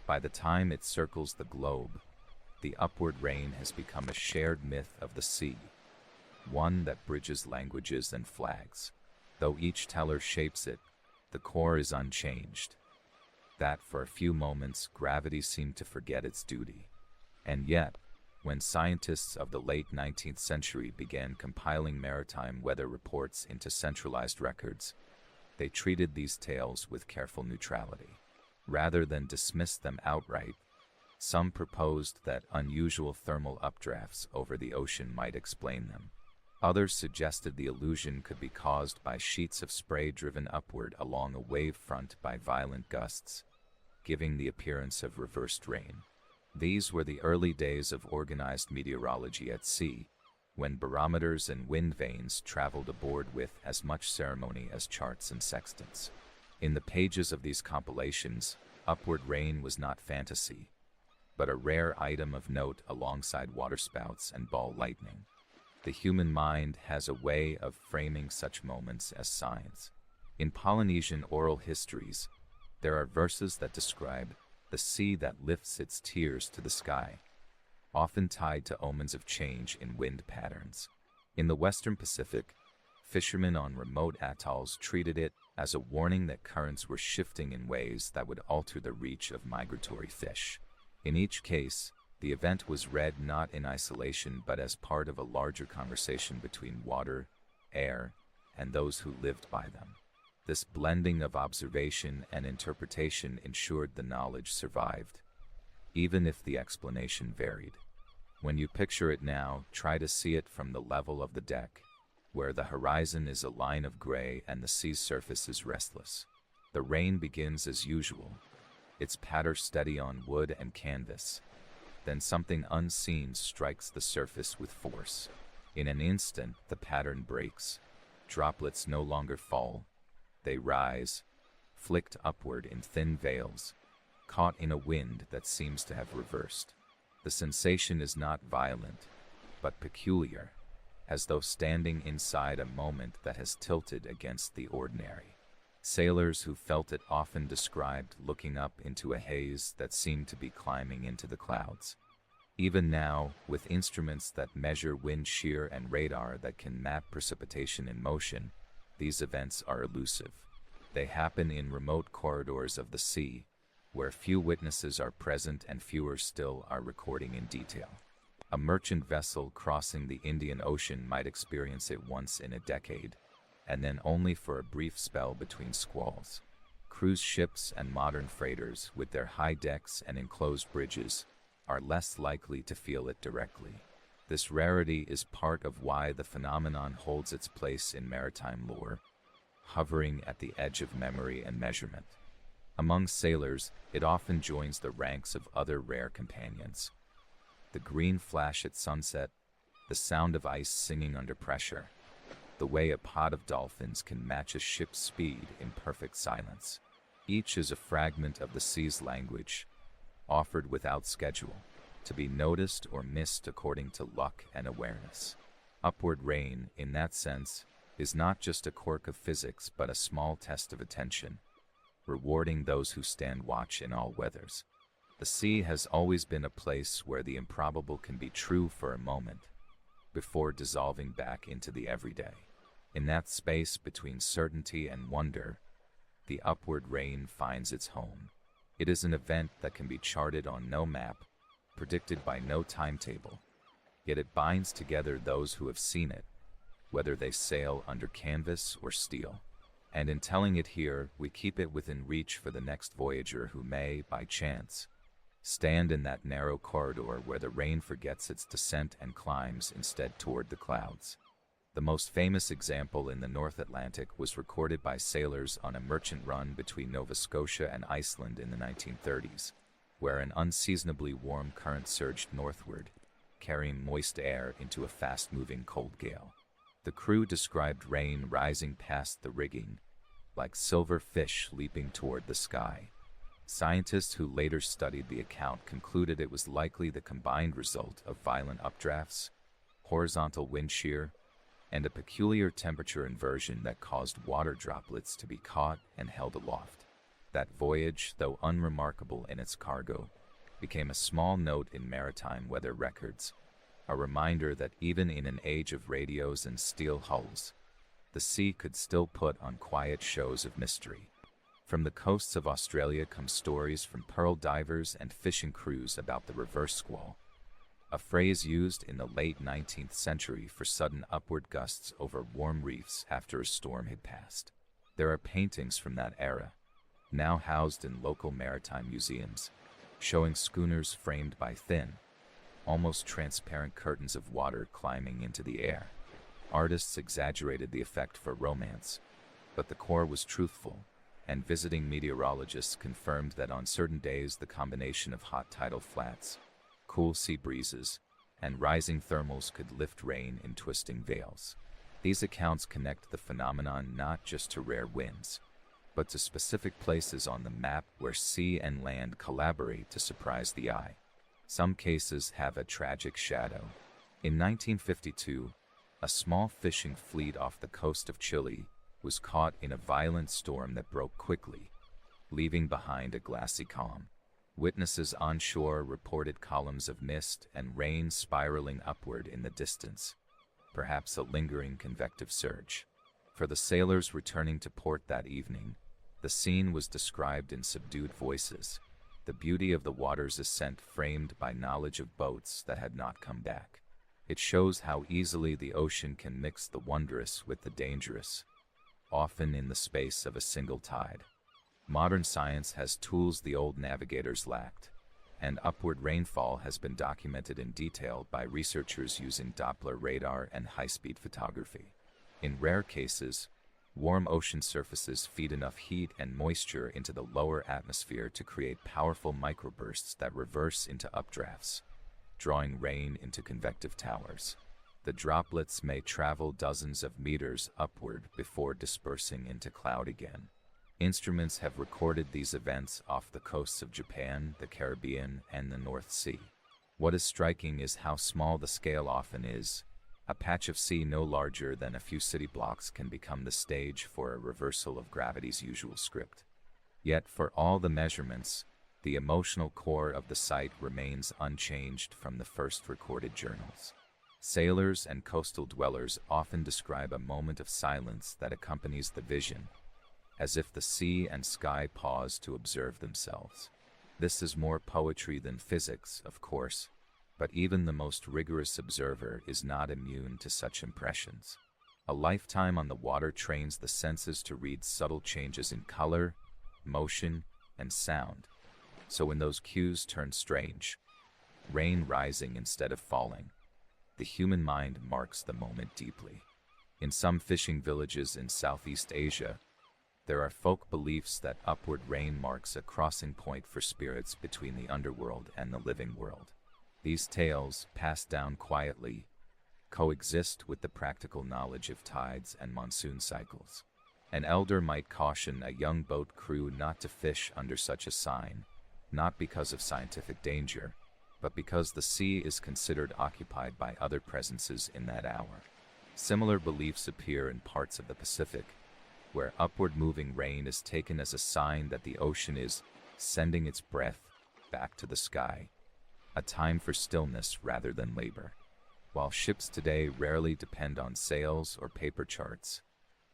By the time it circles the globe, the upward rain has become a shared myth of the sea, one that bridges languages and flags. Though each teller shapes it, the core is unchanged. That for a few moments gravity seemed to forget its duty. And yet, when scientists of the late 19th century began compiling maritime weather reports into centralized records, they treated these tales with careful neutrality. Rather than dismiss them outright, some proposed that unusual thermal updrafts over the ocean might explain them. Others suggested the illusion could be caused by sheets of spray driven upward along a wave front by violent gusts, giving the appearance of reversed rain. These were the early days of organized meteorology at sea, when barometers and wind vanes traveled aboard with as much ceremony as charts and sextants. In the pages of these compilations, upward rain was not fantasy, but a rare item of note alongside waterspouts and ball lightning. The human mind has a way of framing such moments as signs. In Polynesian oral histories, there are verses that describe the sea that lifts its tears to the sky, often tied to omens of change in wind patterns. In the Western Pacific, fishermen on remote atolls treated it as a warning that currents were shifting in ways that would alter the reach of migratory fish. In each case, the event was read not in isolation but as part of a larger conversation between water, air, and those who lived by them. This blending of observation and interpretation ensured the knowledge survived, even if the explanation varied. When you picture it now, try to see it from the level of the deck, where the horizon is a line of gray and the sea's surface is restless. The rain begins as usual, its patter steady on wood and canvas. Then something unseen strikes the surface with force. In an instant, the pattern breaks. Droplets no longer fall. They rise, flicked upward in thin veils, caught in a wind that seems to have reversed. The sensation is not violent, but peculiar, as though standing inside a moment that has tilted against the ordinary. Sailors who felt it often described looking up into a haze that seemed to be climbing into the clouds. Even now, with instruments that measure wind shear and radar that can map precipitation in motion, these events are elusive. They happen in remote corridors of the sea, where few witnesses are present and fewer still are recording in detail. A merchant vessel crossing the Indian Ocean might experience it once in a decade, and then only for a brief spell between squalls. Cruise ships and modern freighters, with their high decks and enclosed bridges, are less likely to feel it directly. This rarity is part of why the phenomenon holds its place in maritime lore, hovering at the edge of memory and measurement. Among sailors, it often joins the ranks of other rare companions. The green flash at sunset, the sound of ice singing under pressure, the way a pod of dolphins can match a ship's speed in perfect silence. Each is a fragment of the sea's language, offered without schedule, to be noticed or missed according to luck and awareness. Upward rain, in that sense, is not just a quirk of physics but a small test of attention, rewarding those who stand watch in all weathers. The sea has always been a place where the improbable can be true for a moment, before dissolving back into the everyday. In that space between certainty and wonder, the upward rain finds its home. It is an event that can be charted on no map, predicted by no timetable, yet it binds together those who have seen it, whether they sail under canvas or steel. And in telling it here, we keep it within reach for the next voyager who may, by chance, stand in that narrow corridor where the rain forgets its descent and climbs instead toward the clouds. The most famous example in the North Atlantic was recorded by sailors on a merchant run between Nova Scotia and Iceland in the 1930s, where an unseasonably warm current surged northward, carrying moist air into a fast-moving cold gale. The crew described rain rising past the rigging, like silver fish leaping toward the sky. Scientists who later studied the account concluded it was likely the combined result of violent updrafts, horizontal wind shear, and a peculiar temperature inversion that caused water droplets to be caught and held aloft. That voyage, though unremarkable in its cargo, became a small note in maritime weather records, a reminder that even in an age of radios and steel hulls, the sea could still put on quiet shows of mystery. From the coasts of Australia come stories from pearl divers and fishing crews about the reverse squall, a phrase used in the late 19th century for sudden upward gusts over warm reefs after a storm had passed. There are paintings from that era, now housed in local maritime museums, showing schooners framed by thin, almost transparent curtains of water climbing into the air. Artists exaggerated the effect for romance, but the core was truthful, and visiting meteorologists confirmed that on certain days the combination of hot tidal flats, cool sea breezes, and rising thermals could lift rain in twisting veils. These accounts connect the phenomenon not just to rare winds, but to specific places on the map where sea and land collaborate to surprise the eye. Some cases have a tragic shadow. In 1952, a small fishing fleet off the coast of Chile was caught in a violent storm that broke quickly, leaving behind a glassy calm. Witnesses on shore reported columns of mist and rain spiraling upward in the distance, perhaps a lingering convective surge. For the sailors returning to port that evening, the scene was described in subdued voices, the beauty of the water's ascent framed by knowledge of boats that had not come back. It shows how easily the ocean can mix the wondrous with the dangerous, often in the space of a single tide. Modern science has tools the old navigators lacked, and upward rainfall has been documented in detail by researchers using Doppler radar and high-speed photography. In rare cases, warm ocean surfaces feed enough heat and moisture into the lower atmosphere to create powerful microbursts that reverse into updrafts, drawing rain into convective towers. The droplets may travel dozens of meters upward before dispersing into cloud again. Instruments have recorded these events off the coasts of Japan, the Caribbean, and the North Sea. What is striking is how small the scale often is. A patch of sea no larger than a few city blocks can become the stage for a reversal of gravity's usual script. Yet for all the measurements, the emotional core of the site remains unchanged from the first recorded journals. Sailors and coastal dwellers often describe a moment of silence that accompanies the vision, as if the sea and sky pause to observe themselves. This is more poetry than physics, of course, but even the most rigorous observer is not immune to such impressions. A lifetime on the water trains the senses to read subtle changes in color, motion, and sound. So when those cues turn strange, rain rising instead of falling, the human mind marks the moment deeply. In some fishing villages in Southeast Asia, there are folk beliefs that upward rain marks a crossing point for spirits between the underworld and the living world. These tales, passed down quietly, coexist with the practical knowledge of tides and monsoon cycles. An elder might caution a young boat crew not to fish under such a sign, not because of scientific danger, but because the sea is considered occupied by other presences in that hour. Similar beliefs appear in parts of the Pacific, where upward moving rain is taken as a sign that the ocean is sending its breath back to the sky, a time for stillness rather than labor. While ships today rarely depend on sails or paper charts,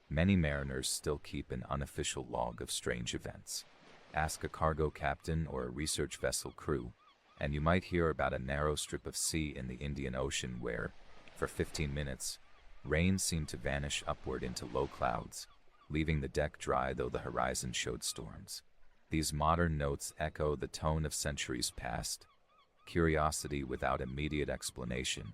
many mariners still keep an unofficial log of strange events. Ask a cargo captain or a research vessel crew, and you might hear about a narrow strip of sea in the Indian Ocean where, for 15 minutes, rain seemed to vanish upward into low clouds, leaving the deck dry though the horizon showed storms. These modern notes echo the tone of centuries past: curiosity without immediate explanation,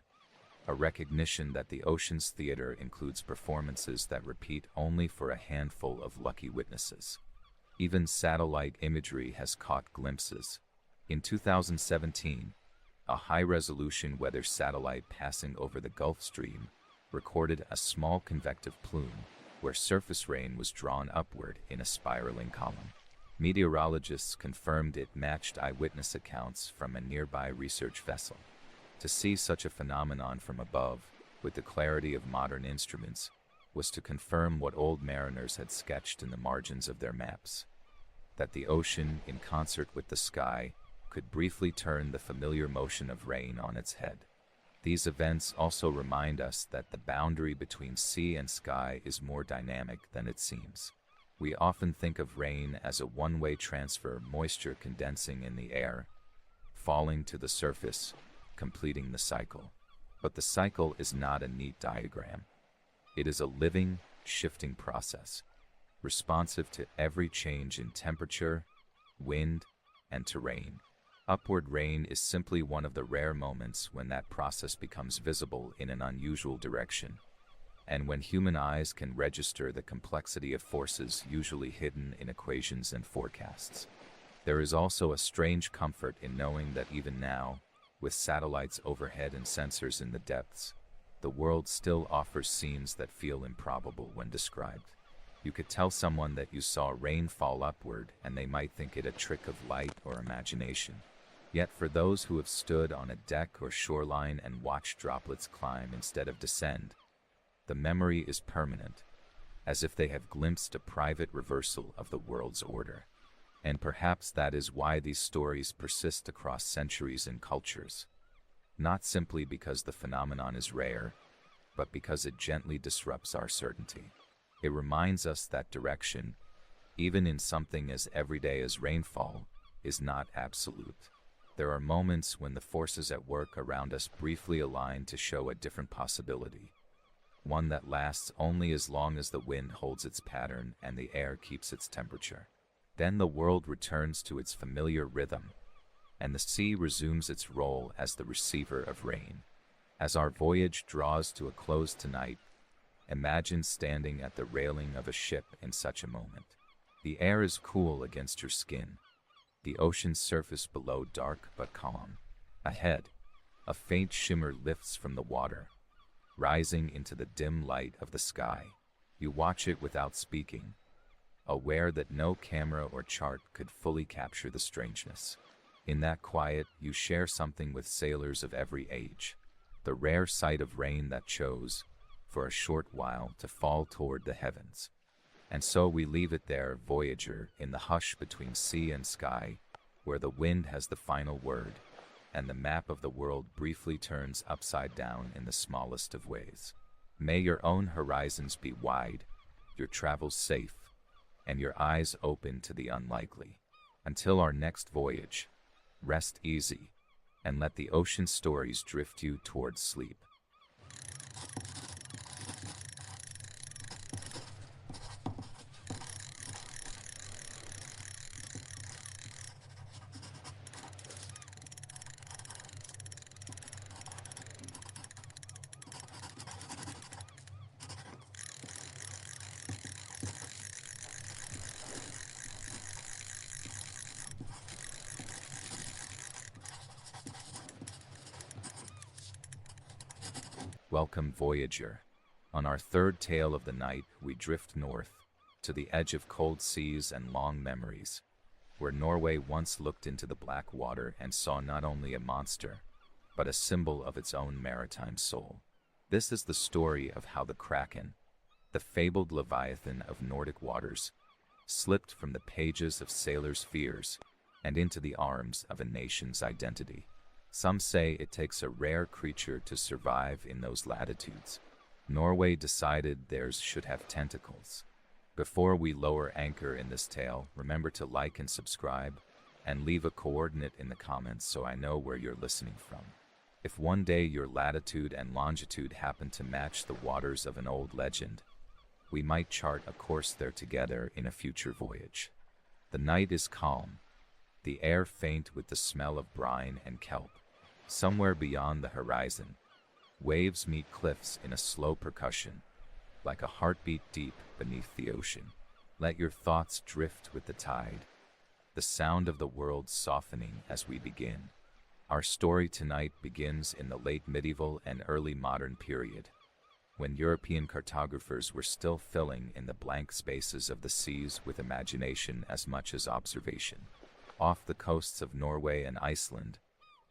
a recognition that the ocean's theater includes performances that repeat only for a handful of lucky witnesses. Even satellite imagery has caught glimpses. In 2017, a high-resolution weather satellite passing over the Gulf Stream recorded a small convective plume where surface rain was drawn upward in a spiraling column. Meteorologists confirmed it matched eyewitness accounts from a nearby research vessel. To see such a phenomenon from above, with the clarity of modern instruments, was to confirm what old mariners had sketched in the margins of their maps: that the ocean, in concert with the sky, could briefly turn the familiar motion of rain on its head. These events also remind us that the boundary between sea and sky is more dynamic than it seems. We often think of rain as a one-way transfer, moisture condensing in the air, falling to the surface, completing the cycle. But the cycle is not a neat diagram. It is a living, shifting process, responsive to every change in temperature, wind, and terrain. Upward rain is simply one of the rare moments when that process becomes visible in an unusual direction, and when human eyes can register the complexity of forces usually hidden in equations and forecasts. There is also a strange comfort in knowing that even now, with satellites overhead and sensors in the depths, the world still offers scenes that feel improbable when described. You could tell someone that you saw rain fall upward and they might think it a trick of light or imagination. Yet for those who have stood on a deck or shoreline and watched droplets climb instead of descend, the memory is permanent, as if they have glimpsed a private reversal of the world's order. And perhaps that is why these stories persist across centuries and cultures, not simply because the phenomenon is rare, but because it gently disrupts our certainty. It reminds us that direction, even in something as everyday as rainfall, is not absolute. There are moments when the forces at work around us briefly align to show a different possibility, one that lasts only as long as the wind holds its pattern and the air keeps its temperature. Then the world returns to its familiar rhythm, and the sea resumes its role as the receiver of rain. As our voyage draws to a close tonight, imagine standing at the railing of a ship in such a moment. The air is cool against your skin, the ocean's surface below dark but calm. Ahead, a faint shimmer lifts from the water, rising into the dim light of the sky. You watch it without speaking, aware that no camera or chart could fully capture the strangeness. In that quiet, you share something with sailors of every age: the rare sight of rain that chose, for a short while, to fall toward the heavens. And so we leave it there, voyager, in the hush between sea and sky, where the wind has the final word, and the map of the world briefly turns upside down in the smallest of ways. May your own horizons be wide, your travels safe, and your eyes open to the unlikely. Until our next voyage, rest easy, and let the ocean stories drift you towards sleep. Welcome, voyager. On our third tale of the night, we drift north, to the edge of cold seas and long memories, where Norway once looked into the black water and saw not only a monster, but a symbol of its own maritime soul. This is the story of how the Kraken, the fabled leviathan of Nordic waters, slipped from the pages of sailors' fears and into the arms of a nation's identity. Some say it takes a rare creature to survive in those latitudes. Norway decided theirs should have tentacles. Before we lower anchor in this tale, remember to like and subscribe, and leave a coordinate in the comments so I know where you're listening from. If one day your latitude and longitude happen to match the waters of an old legend, we might chart a course there together in a future voyage. The night is calm, the air faint with the smell of brine and kelp. Somewhere beyond the horizon, waves meet cliffs in a slow percussion, like a heartbeat deep beneath the ocean. Let your thoughts drift with the tide, the sound of the world softening as we begin. Our story tonight begins in the late medieval and early modern period, when European cartographers were still filling in the blank spaces of the seas with imagination as much as observation. Off the coasts of Norway and Iceland,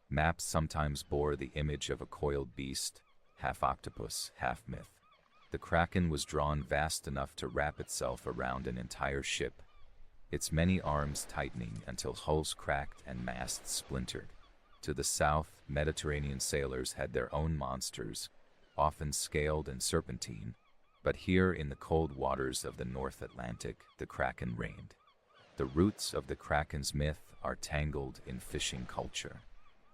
maps sometimes bore the image of a coiled beast, half octopus, half myth. The Kraken was drawn vast enough to wrap itself around an entire ship, its many arms tightening until hulls cracked and masts splintered. To the south, Mediterranean sailors had their own monsters, often scaled and serpentine, but here in the cold waters of the North Atlantic, the Kraken reigned. The roots of the Kraken's myth are tangled in fishing culture.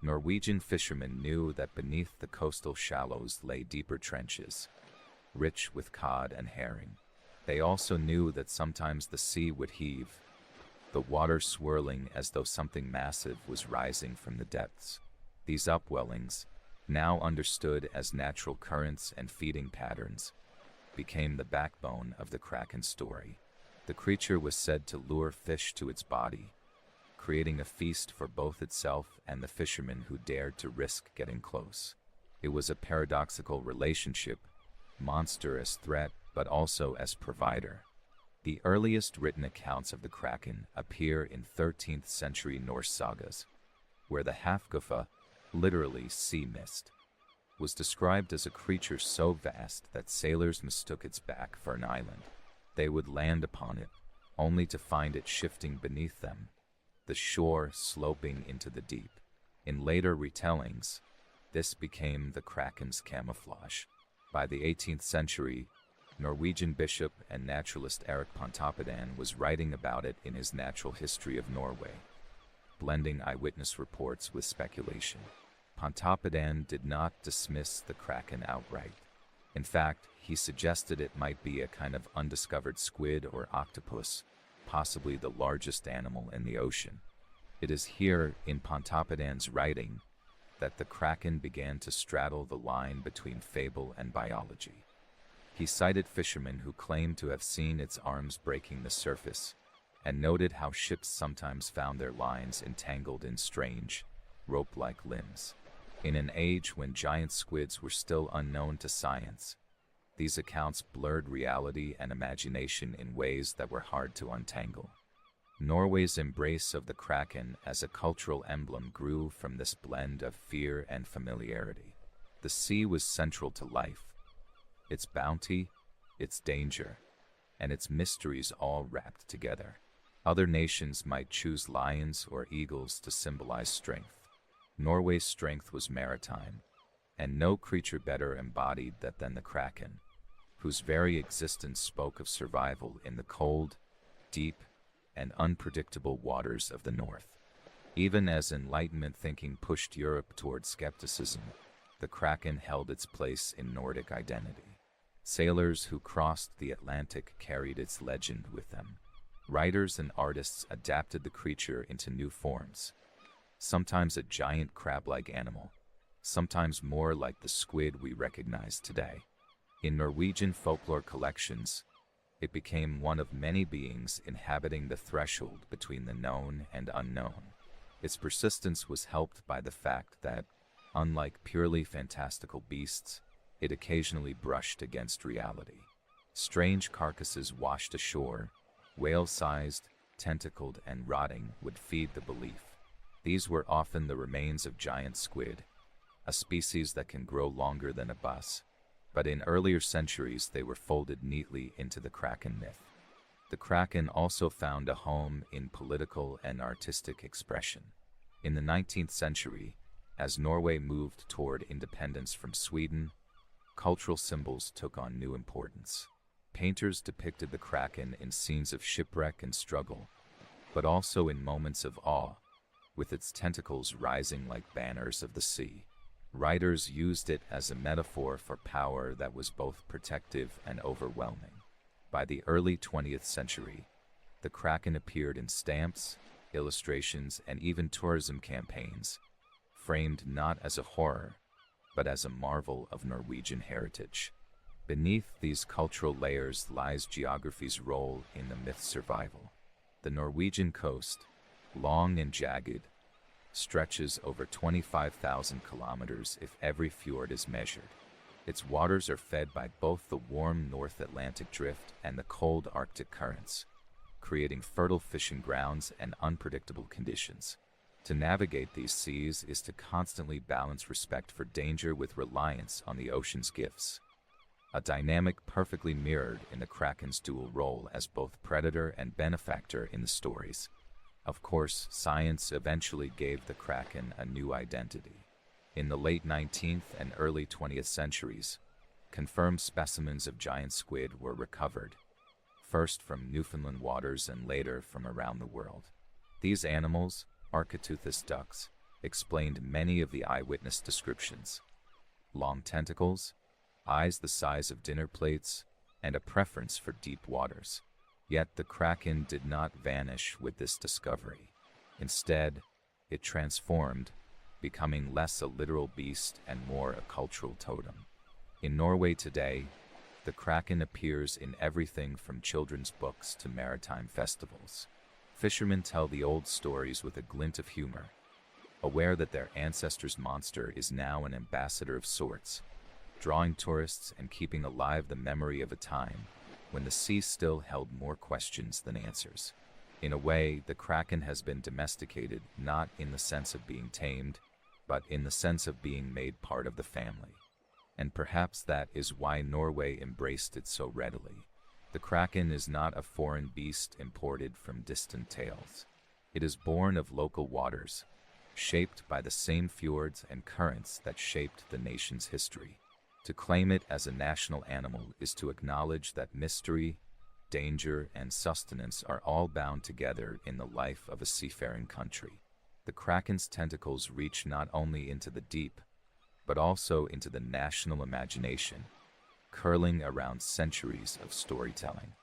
Norwegian fishermen knew that beneath the coastal shallows lay deeper trenches, rich with cod and herring. They also knew that sometimes the sea would heave, the water swirling as though something massive was rising from the depths. These upwellings, now understood as natural currents and feeding patterns, became the backbone of the Kraken story. The creature was said to lure fish to its body, creating a feast for both itself and the fishermen who dared to risk getting close. It was a paradoxical relationship, monster as threat, but also as provider. The earliest written accounts of the Kraken appear in 13th century Norse sagas, where the Hafgufa, literally sea mist, was described as a creature so vast that sailors mistook its back for an island. They would land upon it, only to find it shifting beneath them, the shore sloping into the deep. In later retellings, this became the Kraken's camouflage. By the 18th century, Norwegian bishop and naturalist Erik Pontoppidan was writing about it in his Natural History of Norway, blending eyewitness reports with speculation. Pontoppidan did not dismiss the Kraken outright. In fact, he suggested it might be a kind of undiscovered squid or octopus, possibly the largest animal in the ocean. It is here, in Pontoppidan's writing, that the Kraken began to straddle the line between fable and biology. He cited fishermen who claimed to have seen its arms breaking the surface, and noted how ships sometimes found their lines entangled in strange, rope-like limbs. In an age when giant squids were still unknown to science, these accounts blurred reality and imagination in ways that were hard to untangle. Norway's embrace of the Kraken as a cultural emblem grew from this blend of fear and familiarity. The sea was central to life, its bounty, its danger, and its mysteries all wrapped together. Other nations might choose lions or eagles to symbolize strength. Norway's strength was maritime, and no creature better embodied that than the Kraken, whose very existence spoke of survival in the cold, deep, and unpredictable waters of the North. Even as Enlightenment thinking pushed Europe toward skepticism, the Kraken held its place in Nordic identity. Sailors who crossed the Atlantic carried its legend with them. Writers and artists adapted the creature into new forms, sometimes a giant crab-like animal, sometimes more like the squid we recognize today. In Norwegian folklore collections, it became one of many beings inhabiting the threshold between the known and unknown. Its persistence was helped by the fact that, unlike purely fantastical beasts, it occasionally brushed against reality. Strange carcasses washed ashore, whale-sized, tentacled, and rotting, would feed the belief. These were often the remains of giant squid, a species that can grow longer than a bus, but in earlier centuries they were folded neatly into the Kraken myth. The Kraken also found a home in political and artistic expression. In the 19th century, as Norway moved toward independence from Sweden, cultural symbols took on new importance. Painters depicted the Kraken in scenes of shipwreck and struggle, but also in moments of awe, with its tentacles rising like banners of the sea. Writers used it as a metaphor for power that was both protective and overwhelming. By the early 20th century, the Kraken appeared in stamps, illustrations, and even tourism campaigns, framed not as a horror, but as a marvel of Norwegian heritage. Beneath these cultural layers lies geography's role in the myth's survival. The Norwegian coast, long and jagged, stretches over 25,000 kilometers if every fjord is measured. Its waters are fed by both the warm North Atlantic drift and the cold Arctic currents, creating fertile fishing grounds and unpredictable conditions. To navigate these seas is to constantly balance respect for danger with reliance on the ocean's gifts, a dynamic perfectly mirrored in the Kraken's dual role as both predator and benefactor in the stories. Of course, science eventually gave the Kraken a new identity. In the late 19th and early 20th centuries, confirmed specimens of giant squid were recovered, first from Newfoundland waters and later from around the world. These animals, Architeuthis ducks, explained many of the eyewitness descriptions. Long tentacles, eyes the size of dinner plates, and a preference for deep waters. Yet the Kraken did not vanish with this discovery. Instead, it transformed, becoming less a literal beast and more a cultural totem. In Norway today, the Kraken appears in everything from children's books to maritime festivals. Fishermen tell the old stories with a glint of humor, aware that their ancestors' monster is now an ambassador of sorts, drawing tourists and keeping alive the memory of a time when the sea still held more questions than answers. In a way, the Kraken has been domesticated not in the sense of being tamed, but in the sense of being made part of the family. And perhaps that is why Norway embraced it so readily. The Kraken is not a foreign beast imported from distant tales. It is born of local waters, shaped by the same fjords and currents that shaped the nation's history. To claim it as a national animal is to acknowledge that mystery, danger, and sustenance are all bound together in the life of a seafaring country. The Kraken's tentacles reach not only into the deep, but also into the national imagination, curling around centuries of storytelling.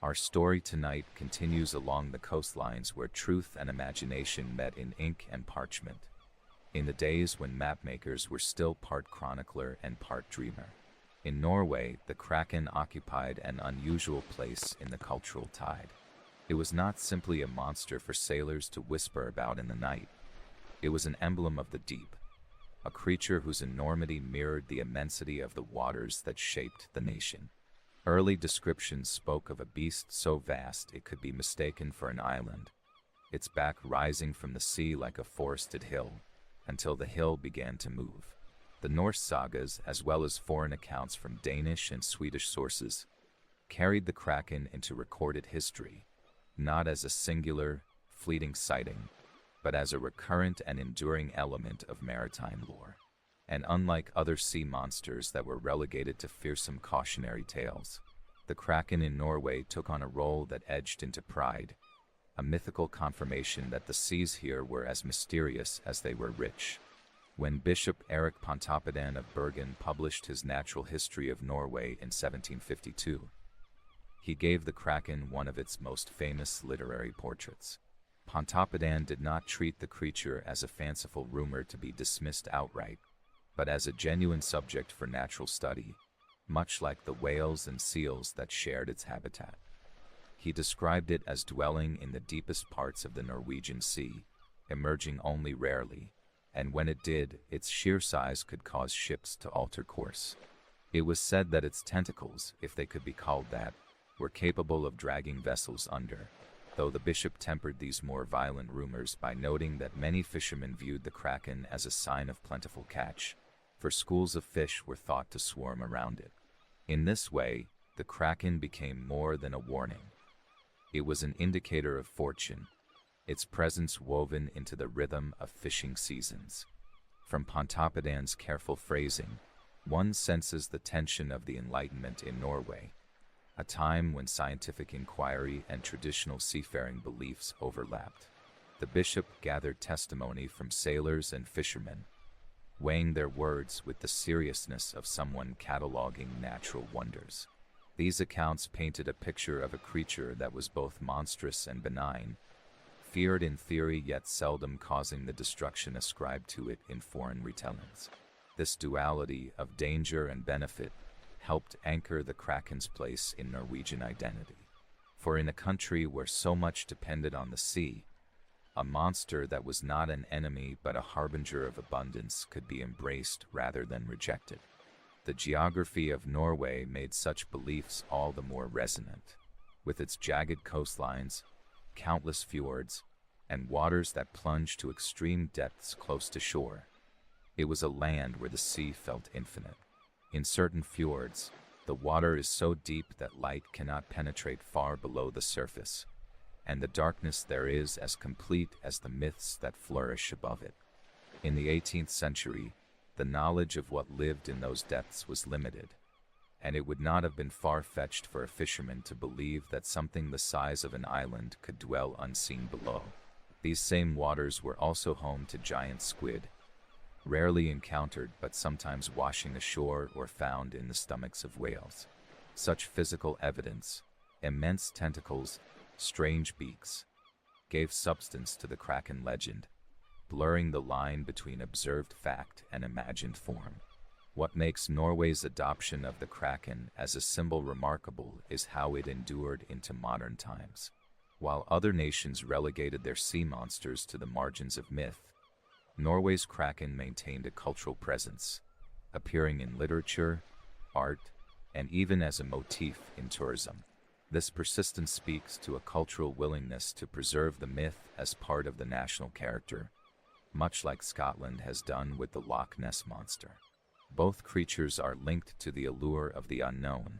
Our story tonight continues along the coastlines where truth and imagination met in ink and parchment, in the days when mapmakers were still part chronicler and part dreamer. In Norway, the Kraken occupied an unusual place in the cultural tide. It was not simply a monster for sailors to whisper about in the night. It was an emblem of the deep, a creature whose enormity mirrored the immensity of the waters that shaped the nation. Early descriptions spoke of a beast so vast it could be mistaken for an island, its back rising from the sea like a forested hill, until the hill began to move. The Norse sagas, as well as foreign accounts from Danish and Swedish sources, carried the Kraken into recorded history, not as a singular, fleeting sighting, but as a recurrent and enduring element of maritime lore. And unlike other sea monsters that were relegated to fearsome cautionary tales, the Kraken in Norway took on a role that edged into pride, a mythical confirmation that the seas here were as mysterious as they were rich. When Bishop Erik Pontoppidan of Bergen published his Natural History of Norway in 1752, he gave the Kraken one of its most famous literary portraits. Pontoppidan did not treat the creature as a fanciful rumor to be dismissed outright, but as a genuine subject for natural study, much like the whales and seals that shared its habitat. He described it as dwelling in the deepest parts of the Norwegian Sea, emerging only rarely, and when it did, its sheer size could cause ships to alter course. It was said that its tentacles, if they could be called that, were capable of dragging vessels under, though the bishop tempered these more violent rumors by noting that many fishermen viewed the Kraken as a sign of plentiful catch, for schools of fish were thought to swarm around it. In this way, the kraken became more than a warning. It was an indicator of fortune, its presence woven into the rhythm of fishing seasons. From Pontoppidan's careful phrasing, one senses the tension of the Enlightenment in Norway, a time when scientific inquiry and traditional seafaring beliefs overlapped. The bishop gathered testimony from sailors and fishermen, weighing their words with the seriousness of someone cataloging natural wonders. These accounts painted a picture of a creature that was both monstrous and benign, feared in theory yet seldom causing the destruction ascribed to it in foreign retellings. This duality of danger and benefit helped anchor the kraken's place in Norwegian identity. For in a country where so much depended on the sea, a monster that was not an enemy but a harbinger of abundance could be embraced rather than rejected. The geography of Norway made such beliefs all the more resonant. With its jagged coastlines, countless fjords, and waters that plunged to extreme depths close to shore, it was a land where the sea felt infinite. In certain fjords, the water is so deep that light cannot penetrate far below the surface, and the darkness there is as complete as the myths that flourish above it. In the 18th century, the knowledge of what lived in those depths was limited, and it would not have been far-fetched for a fisherman to believe that something the size of an island could dwell unseen below. These same waters were also home to giant squid, rarely encountered but sometimes washing ashore or found in the stomachs of whales. Such physical evidence, immense tentacles, strange beaks, gave substance to the kraken legend, blurring the line between observed fact and imagined form. What makes Norway's adoption of the kraken as a symbol remarkable is how it endured into modern times. While other nations relegated their sea monsters to the margins of myth, Norway's kraken maintained a cultural presence, appearing in literature, art, and even as a motif in tourism. This persistence speaks to a cultural willingness to preserve the myth as part of the national character, much like Scotland has done with the Loch Ness Monster. Both creatures are linked to the allure of the unknown,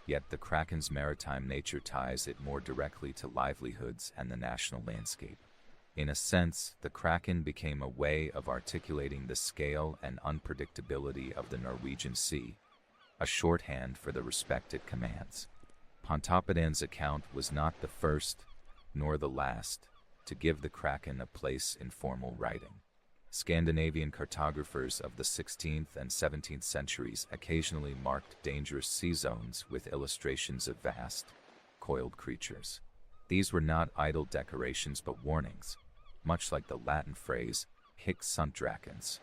yet the kraken's maritime nature ties it more directly to livelihoods and the national landscape. In a sense, the kraken became a way of articulating the scale and unpredictability of the Norwegian Sea, a shorthand for the respect it commands. Pontoppidan's account was not the first, nor the last, to give the kraken a place in formal writing. Scandinavian cartographers of the 16th and 17th centuries occasionally marked dangerous sea zones with illustrations of vast, coiled creatures. These were not idle decorations but warnings, much like the Latin phrase, hic sunt dracons,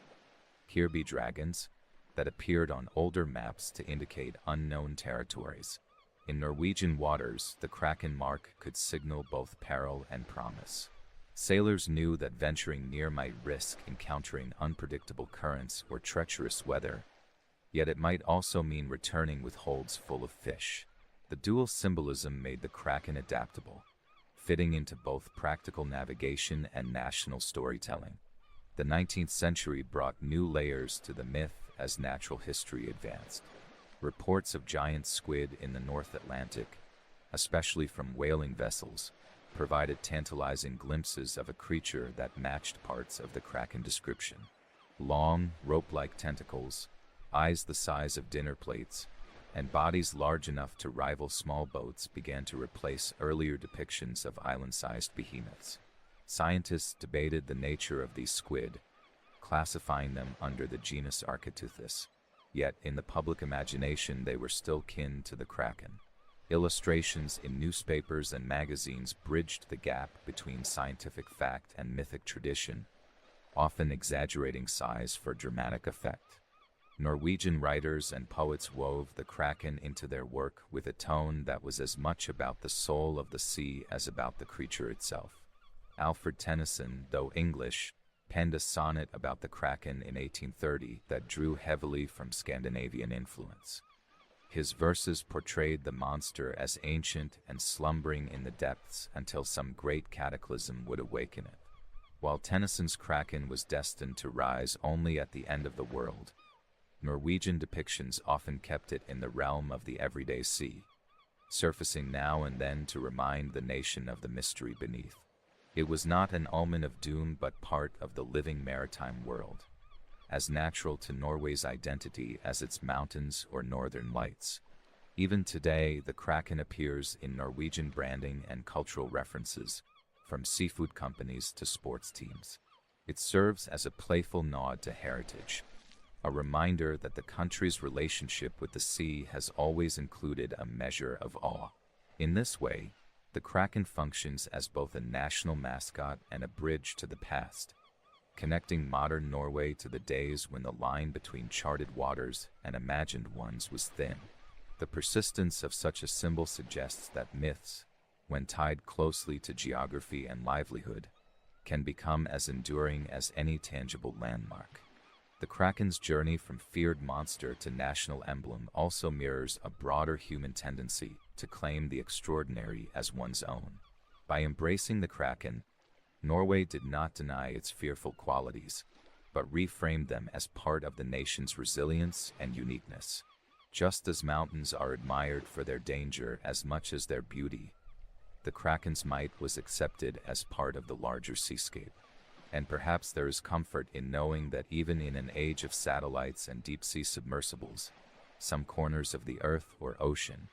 here be dragons, that appeared on older maps to indicate unknown territories. In Norwegian waters, the kraken mark could signal both peril and promise. Sailors knew that venturing near might risk encountering unpredictable currents or treacherous weather, yet it might also mean returning with holds full of fish. The dual symbolism made the kraken adaptable, fitting into both practical navigation and national storytelling. The 19th century brought new layers to the myth as natural history advanced. Reports of giant squid in the North Atlantic, especially from whaling vessels, provided tantalizing glimpses of a creature that matched parts of the kraken description. Long, rope-like tentacles, eyes the size of dinner plates, and bodies large enough to rival small boats began to replace earlier depictions of island-sized behemoths. Scientists debated the nature of these squid, classifying them under the genus Architeuthis. Yet in the public imagination they were still kin to the kraken. Illustrations in newspapers and magazines bridged the gap between scientific fact and mythic tradition, often exaggerating size for dramatic effect. Norwegian writers and poets wove the kraken into their work with a tone that was as much about the soul of the sea as about the creature itself. Alfred Tennyson, though English, penned a sonnet about the kraken in 1830 that drew heavily from Scandinavian influence. His verses portrayed the monster as ancient and slumbering in the depths until some great cataclysm would awaken it. While Tennyson's kraken was destined to rise only at the end of the world, Norwegian depictions often kept it in the realm of the everyday sea, surfacing now and then to remind the nation of the mystery beneath. It was not an omen of doom but part of the living maritime world, as natural to Norway's identity as its mountains or northern lights. Even today, the kraken appears in Norwegian branding and cultural references, from seafood companies to sports teams. It serves as a playful nod to heritage, a reminder that the country's relationship with the sea has always included a measure of awe. In this way, the kraken functions as both a national mascot and a bridge to the past, connecting modern Norway to the days when the line between charted waters and imagined ones was thin. The persistence of such a symbol suggests that myths, when tied closely to geography and livelihood, can become as enduring as any tangible landmark. The kraken's journey from feared monster to national emblem also mirrors a broader human tendency to claim the extraordinary as one's own. By embracing the kraken, Norway did not deny its fearful qualities, but reframed them as part of the nation's resilience and uniqueness. Just as mountains are admired for their danger as much as their beauty, the kraken's might was accepted as part of the larger seascape. And perhaps there is comfort in knowing that even in an age of satellites and deep-sea submersibles, some corners of the earth or ocean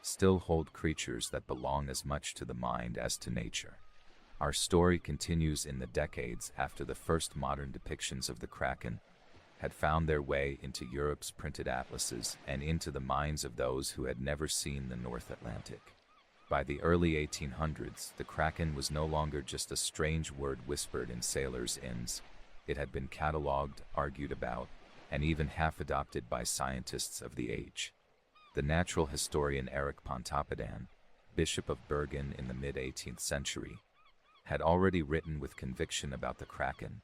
still hold creatures that belong as much to the mind as to nature. Our story continues in the decades after the first modern depictions of the kraken had found their way into Europe's printed atlases and into the minds of those who had never seen the North Atlantic. By the early 1800s, the kraken was no longer just a strange word whispered in sailors' inns. It had been catalogued, argued about, and even half-adopted by scientists of the age. The natural historian Erik Pontoppidan, Bishop of Bergen in the mid-18th century, had already written with conviction about the kraken,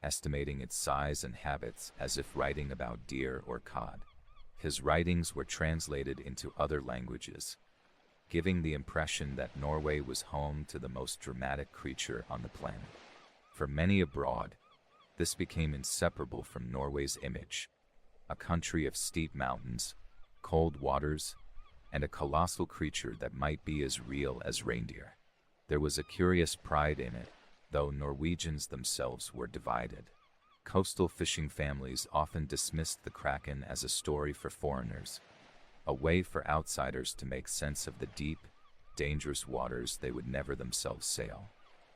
estimating its size and habits as if writing about deer or cod. His writings were translated into other languages, giving the impression that Norway was home to the most dramatic creature on the planet. For many abroad, this became inseparable from Norway's image, a country of steep mountains, cold waters, and a colossal creature that might be as real as reindeer. There was a curious pride in it, though Norwegians themselves were divided. Coastal fishing families often dismissed the kraken as a story for foreigners, a way for outsiders to make sense of the deep, dangerous waters they would never themselves sail.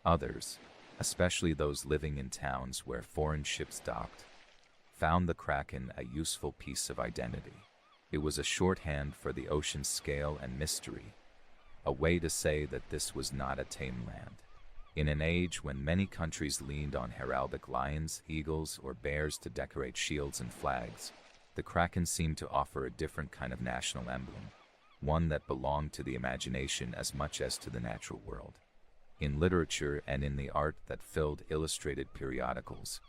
Others, especially those living in towns where foreign ships docked, found the kraken a useful piece of identity. It was a shorthand for the ocean's scale and mystery, a way to say that this was not a tame land. In an age when many countries leaned on heraldic lions, eagles, or bears to decorate shields and flags, the kraken seemed to offer a different kind of national emblem, one that belonged to the imagination as much as to the natural world. In literature and in the art that filled illustrated periodicals,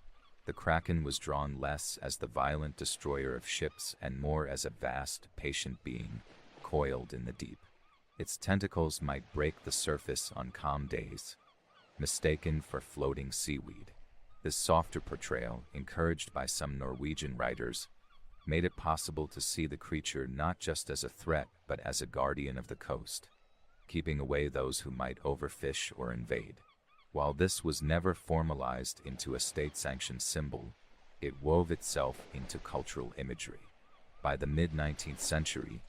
the kraken was drawn less as the violent destroyer of ships and more as a vast, patient being, coiled in the deep. Its tentacles might break the surface on calm days, mistaken for floating seaweed. This softer portrayal, encouraged by some Norwegian writers, made it possible to see the creature not just as a threat but as a guardian of the coast, keeping away those who might overfish or invade. While this was never formalized into a state-sanctioned symbol, it wove itself into cultural imagery. By the mid-19th century,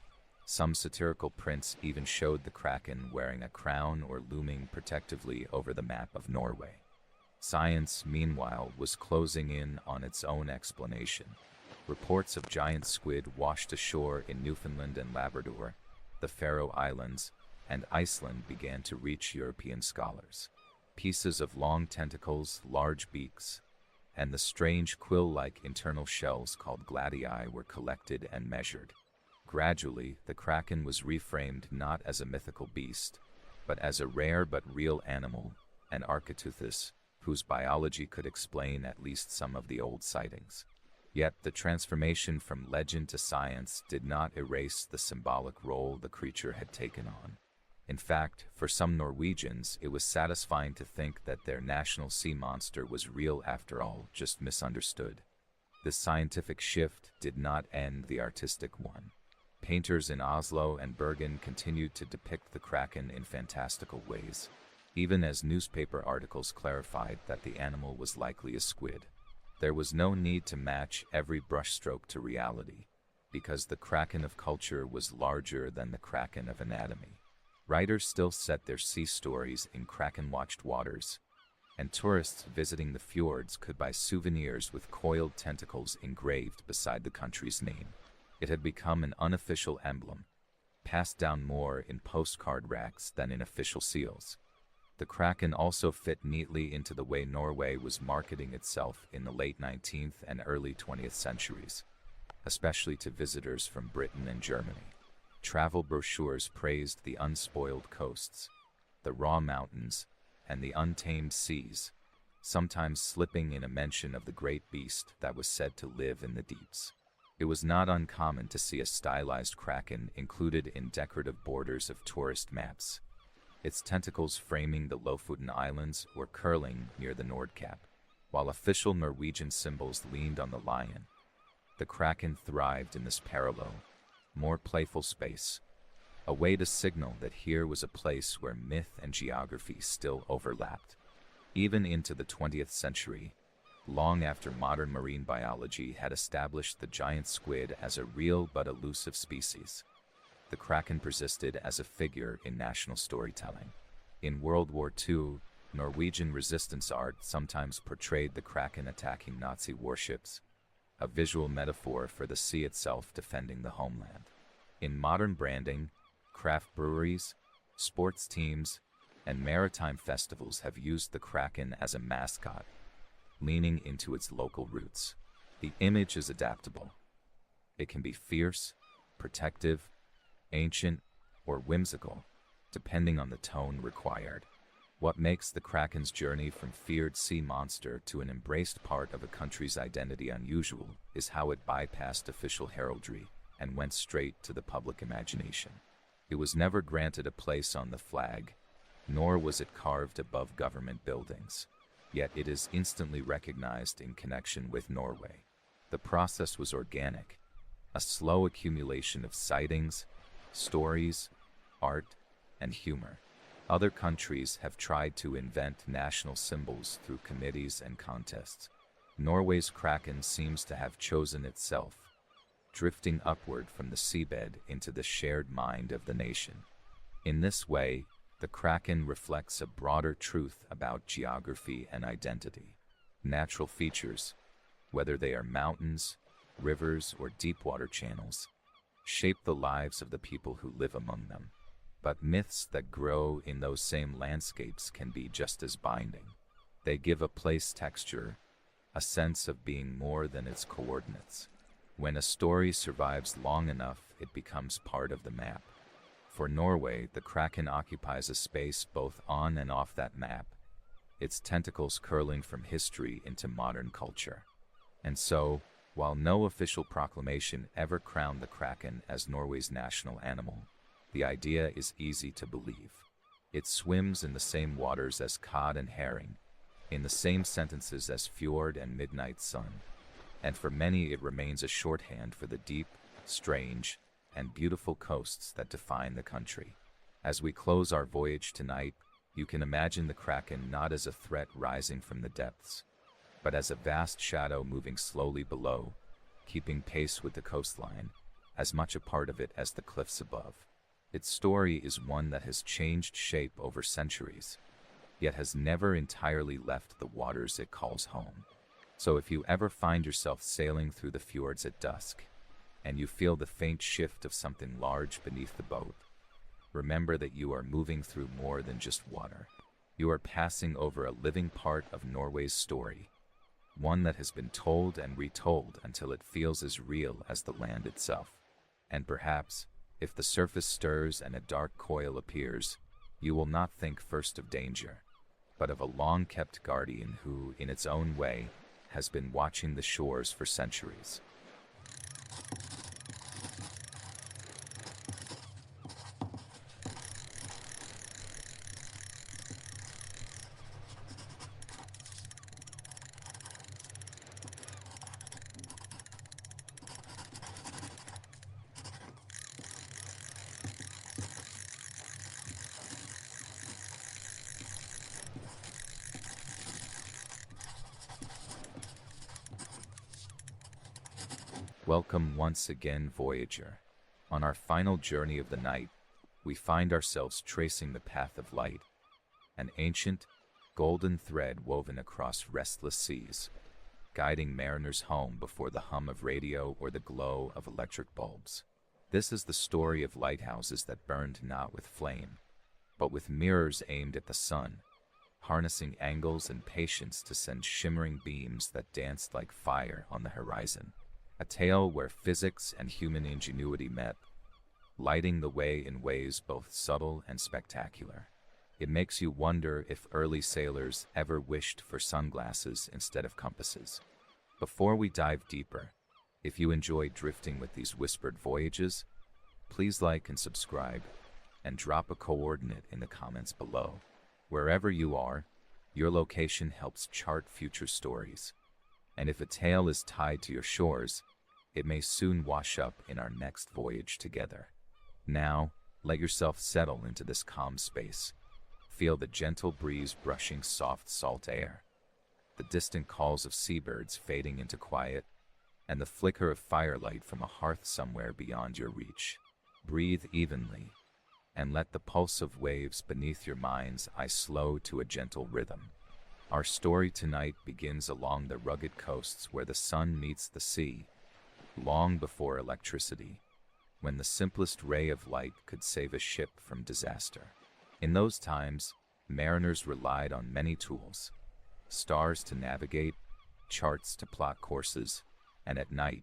some satirical prints even showed the kraken wearing a crown or looming protectively over the map of Norway. Science, meanwhile, was closing in on its own explanation. Reports of giant squid washed ashore in Newfoundland and Labrador, the Faroe Islands, and Iceland began to reach European scholars. Pieces of long tentacles, large beaks, and the strange quill-like internal shells called gladii were collected and measured. Gradually, the kraken was reframed not as a mythical beast, but as a rare but real animal, an architeuthis, whose biology could explain at least some of the old sightings. Yet the transformation from legend to science did not erase the symbolic role the creature had taken on. In fact, for some Norwegians, it was satisfying to think that their national sea monster was real after all, just misunderstood. This scientific shift did not end the artistic one. Painters in Oslo and Bergen continued to depict the kraken in fantastical ways, even as newspaper articles clarified that the animal was likely a squid. There was no need to match every brushstroke to reality, because the kraken of culture was larger than the kraken of anatomy. Writers still set their sea stories in kraken-watched waters, and tourists visiting the fjords could buy souvenirs with coiled tentacles engraved beside the country's name. It had become an unofficial emblem, passed down more in postcard racks than in official seals. The kraken also fit neatly into the way Norway was marketing itself in the late 19th and early 20th centuries, especially to visitors from Britain and Germany. Travel brochures praised the unspoiled coasts, the raw mountains, and the untamed seas, sometimes slipping in a mention of the great beast that was said to live in the deeps. It was not uncommon to see a stylized kraken included in decorative borders of tourist maps, its tentacles framing the Lofoten Islands or curling near the Nordkapp. While official Norwegian symbols leaned on the lion, the kraken thrived in this parallel, more playful space, a way to signal that here was a place where myth and geography still overlapped. Even into the 20th century, long after modern marine biology had established the giant squid as a real but elusive species, the kraken persisted as a figure in national storytelling. In World War II, Norwegian resistance art sometimes portrayed the kraken attacking Nazi warships, a visual metaphor for the sea itself defending the homeland. In modern branding, craft breweries, sports teams, and maritime festivals have used the kraken as a mascot, leaning into its local roots. The image is adaptable. It can be fierce, protective, ancient, or whimsical, depending on the tone required. What makes the kraken's journey from feared sea monster to an embraced part of a country's identity unusual is how it bypassed official heraldry and went straight to the public imagination. It was never granted a place on the flag, nor was it carved above government buildings, yet it is instantly recognized in connection with Norway. The process was organic, a slow accumulation of sightings, stories, art, and humor. Other countries have tried to invent national symbols through committees and contests. Norway's kraken seems to have chosen itself, drifting upward from the seabed into the shared mind of the nation. In this way, the kraken reflects a broader truth about geography and identity. Natural features, whether they are mountains, rivers, or deep water channels, shape the lives of the people who live among them. But myths that grow in those same landscapes can be just as binding. They give a place texture, a sense of being more than its coordinates. When a story survives long enough, it becomes part of the map. For Norway, the kraken occupies a space both on and off that map, its tentacles curling from history into modern culture. And so, while no official proclamation ever crowned the kraken as Norway's national animal, the idea is easy to believe. It swims in the same waters as cod and herring, in the same sentences as fjord and midnight sun, and for many it remains a shorthand for the deep, strange, and beautiful coasts that define the country. As we close our voyage tonight, you can imagine the kraken not as a threat rising from the depths, but as a vast shadow moving slowly below, keeping pace with the coastline, as much a part of it as the cliffs above. Its story is one that has changed shape over centuries, yet has never entirely left the waters it calls home. So if you ever find yourself sailing through the fjords at dusk, and you feel the faint shift of something large beneath the boat, remember that you are moving through more than just water. You are passing over a living part of Norway's story, one that has been told and retold until it feels as real as the land itself. And perhaps, if the surface stirs and a dark coil appears, you will not think first of danger, but of a long-kept guardian who, in its own way, has been watching the shores for centuries. Welcome once again, Voyager. On our final journey of the night, we find ourselves tracing the path of light, an ancient, golden thread woven across restless seas, guiding mariners home before the hum of radio or the glow of electric bulbs. This is the story of lighthouses that burned not with flame, but with mirrors aimed at the sun, harnessing angles and patience to send shimmering beams that danced like fire on the horizon. A tale where physics and human ingenuity met, lighting the way in ways both subtle and spectacular. It makes you wonder if early sailors ever wished for sunglasses instead of compasses. Before we dive deeper, if you enjoy drifting with these whispered voyages, please like and subscribe, and drop a coordinate in the comments below. Wherever you are, your location helps chart future stories, and if a tale is tied to your shores, it may soon wash up in our next voyage together. Now, let yourself settle into this calm space. Feel the gentle breeze brushing soft salt air, the distant calls of seabirds fading into quiet, and the flicker of firelight from a hearth somewhere beyond your reach. Breathe evenly, and let the pulse of waves beneath your mind's eye slow to a gentle rhythm. Our story tonight begins along the rugged coasts where the sun meets the sea, long before electricity, when the simplest ray of light could save a ship from disaster. In those times, mariners relied on many tools: stars to navigate, charts to plot courses, and at night,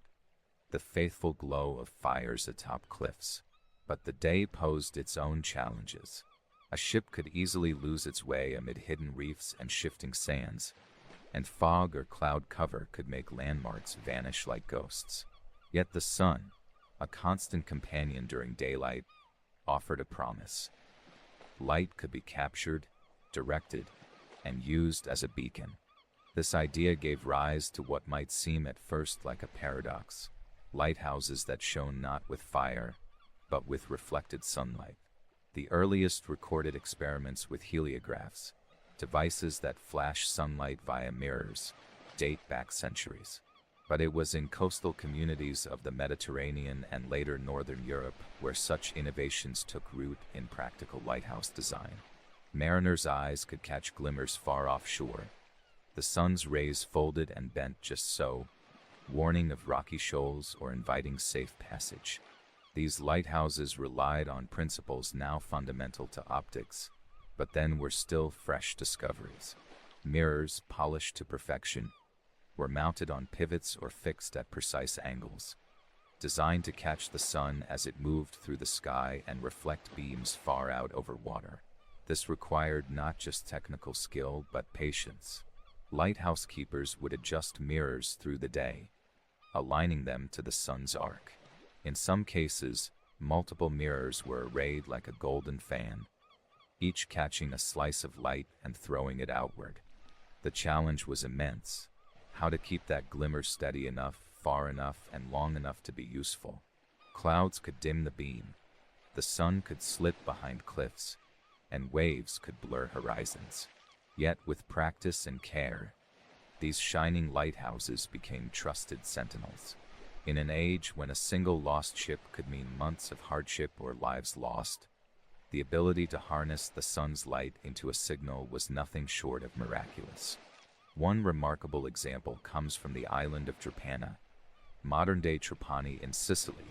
the faithful glow of fires atop cliffs. But the day posed its own challenges. A ship could easily lose its way amid hidden reefs and shifting sands, and fog or cloud cover could make landmarks vanish like ghosts. Yet the sun, a constant companion during daylight, offered a promise. Light could be captured, directed, and used as a beacon. This idea gave rise to what might seem at first like a paradox: lighthouses that shone not with fire, but with reflected sunlight. The earliest recorded experiments with heliographs, devices that flash sunlight via mirrors, date back centuries. But it was in coastal communities of the Mediterranean and later Northern Europe where such innovations took root in practical lighthouse design. Mariners' eyes could catch glimmers far offshore, the sun's rays folded and bent just so, warning of rocky shoals or inviting safe passage. These lighthouses relied on principles now fundamental to optics, but then were still fresh discoveries. Mirrors, polished to perfection, were mounted on pivots or fixed at precise angles, designed to catch the sun as it moved through the sky and reflect beams far out over water. This required not just technical skill, but patience. Lighthouse keepers would adjust mirrors through the day, aligning them to the sun's arc. In some cases, multiple mirrors were arrayed like a golden fan, each catching a slice of light and throwing it outward. The challenge was immense: how to keep that glimmer steady enough, far enough, and long enough to be useful. Clouds could dim the beam, the sun could slip behind cliffs, and waves could blur horizons. Yet with practice and care, these shining lighthouses became trusted sentinels. In an age when a single lost ship could mean months of hardship or lives lost, the ability to harness the sun's light into a signal was nothing short of miraculous. One remarkable example comes from the island of Trapani, modern-day Trapani in Sicily,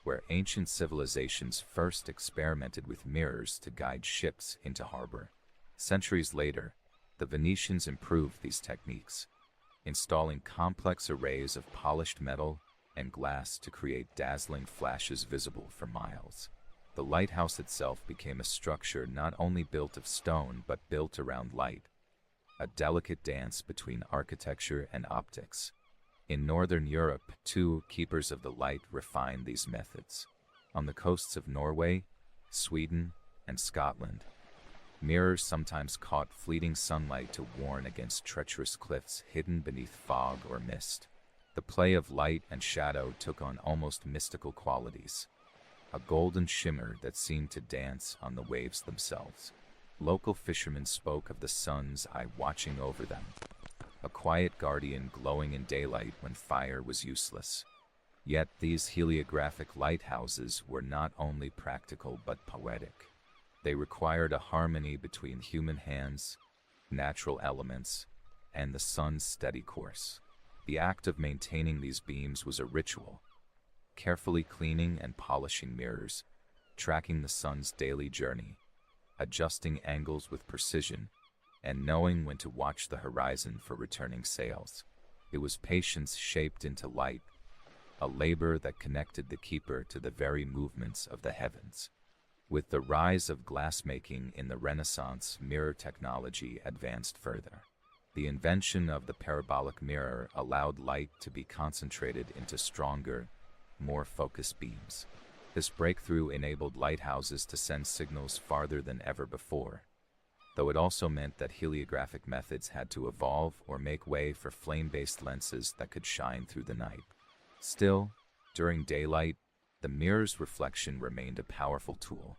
where ancient civilizations first experimented with mirrors to guide ships into harbor. Centuries later, the Venetians improved these techniques, installing complex arrays of polished metal and glass to create dazzling flashes visible for miles. The lighthouse itself became a structure not only built of stone but built around light, a delicate dance between architecture and optics. In Northern Europe, too, keepers of the light refined these methods. On the coasts of Norway, Sweden, and Scotland, mirrors sometimes caught fleeting sunlight to warn against treacherous cliffs hidden beneath fog or mist. The play of light and shadow took on almost mystical qualities, a golden shimmer that seemed to dance on the waves themselves. Local fishermen spoke of the sun's eye watching over them, a quiet guardian glowing in daylight when fire was useless. Yet these heliographic lighthouses were not only practical but poetic. They required a harmony between human hands, natural elements, and the sun's steady course. The act of maintaining these beams was a ritual, carefully cleaning and polishing mirrors, tracking the sun's daily journey, adjusting angles with precision, and knowing when to watch the horizon for returning sails. It was patience shaped into light, a labor that connected the keeper to the very movements of the heavens. With the rise of glassmaking in the Renaissance, mirror technology advanced further. The invention of the parabolic mirror allowed light to be concentrated into stronger, more focused beams. This breakthrough enabled lighthouses to send signals farther than ever before, though it also meant that heliographic methods had to evolve or make way for flame-based lenses that could shine through the night. Still, during daylight, the mirror's reflection remained a powerful tool,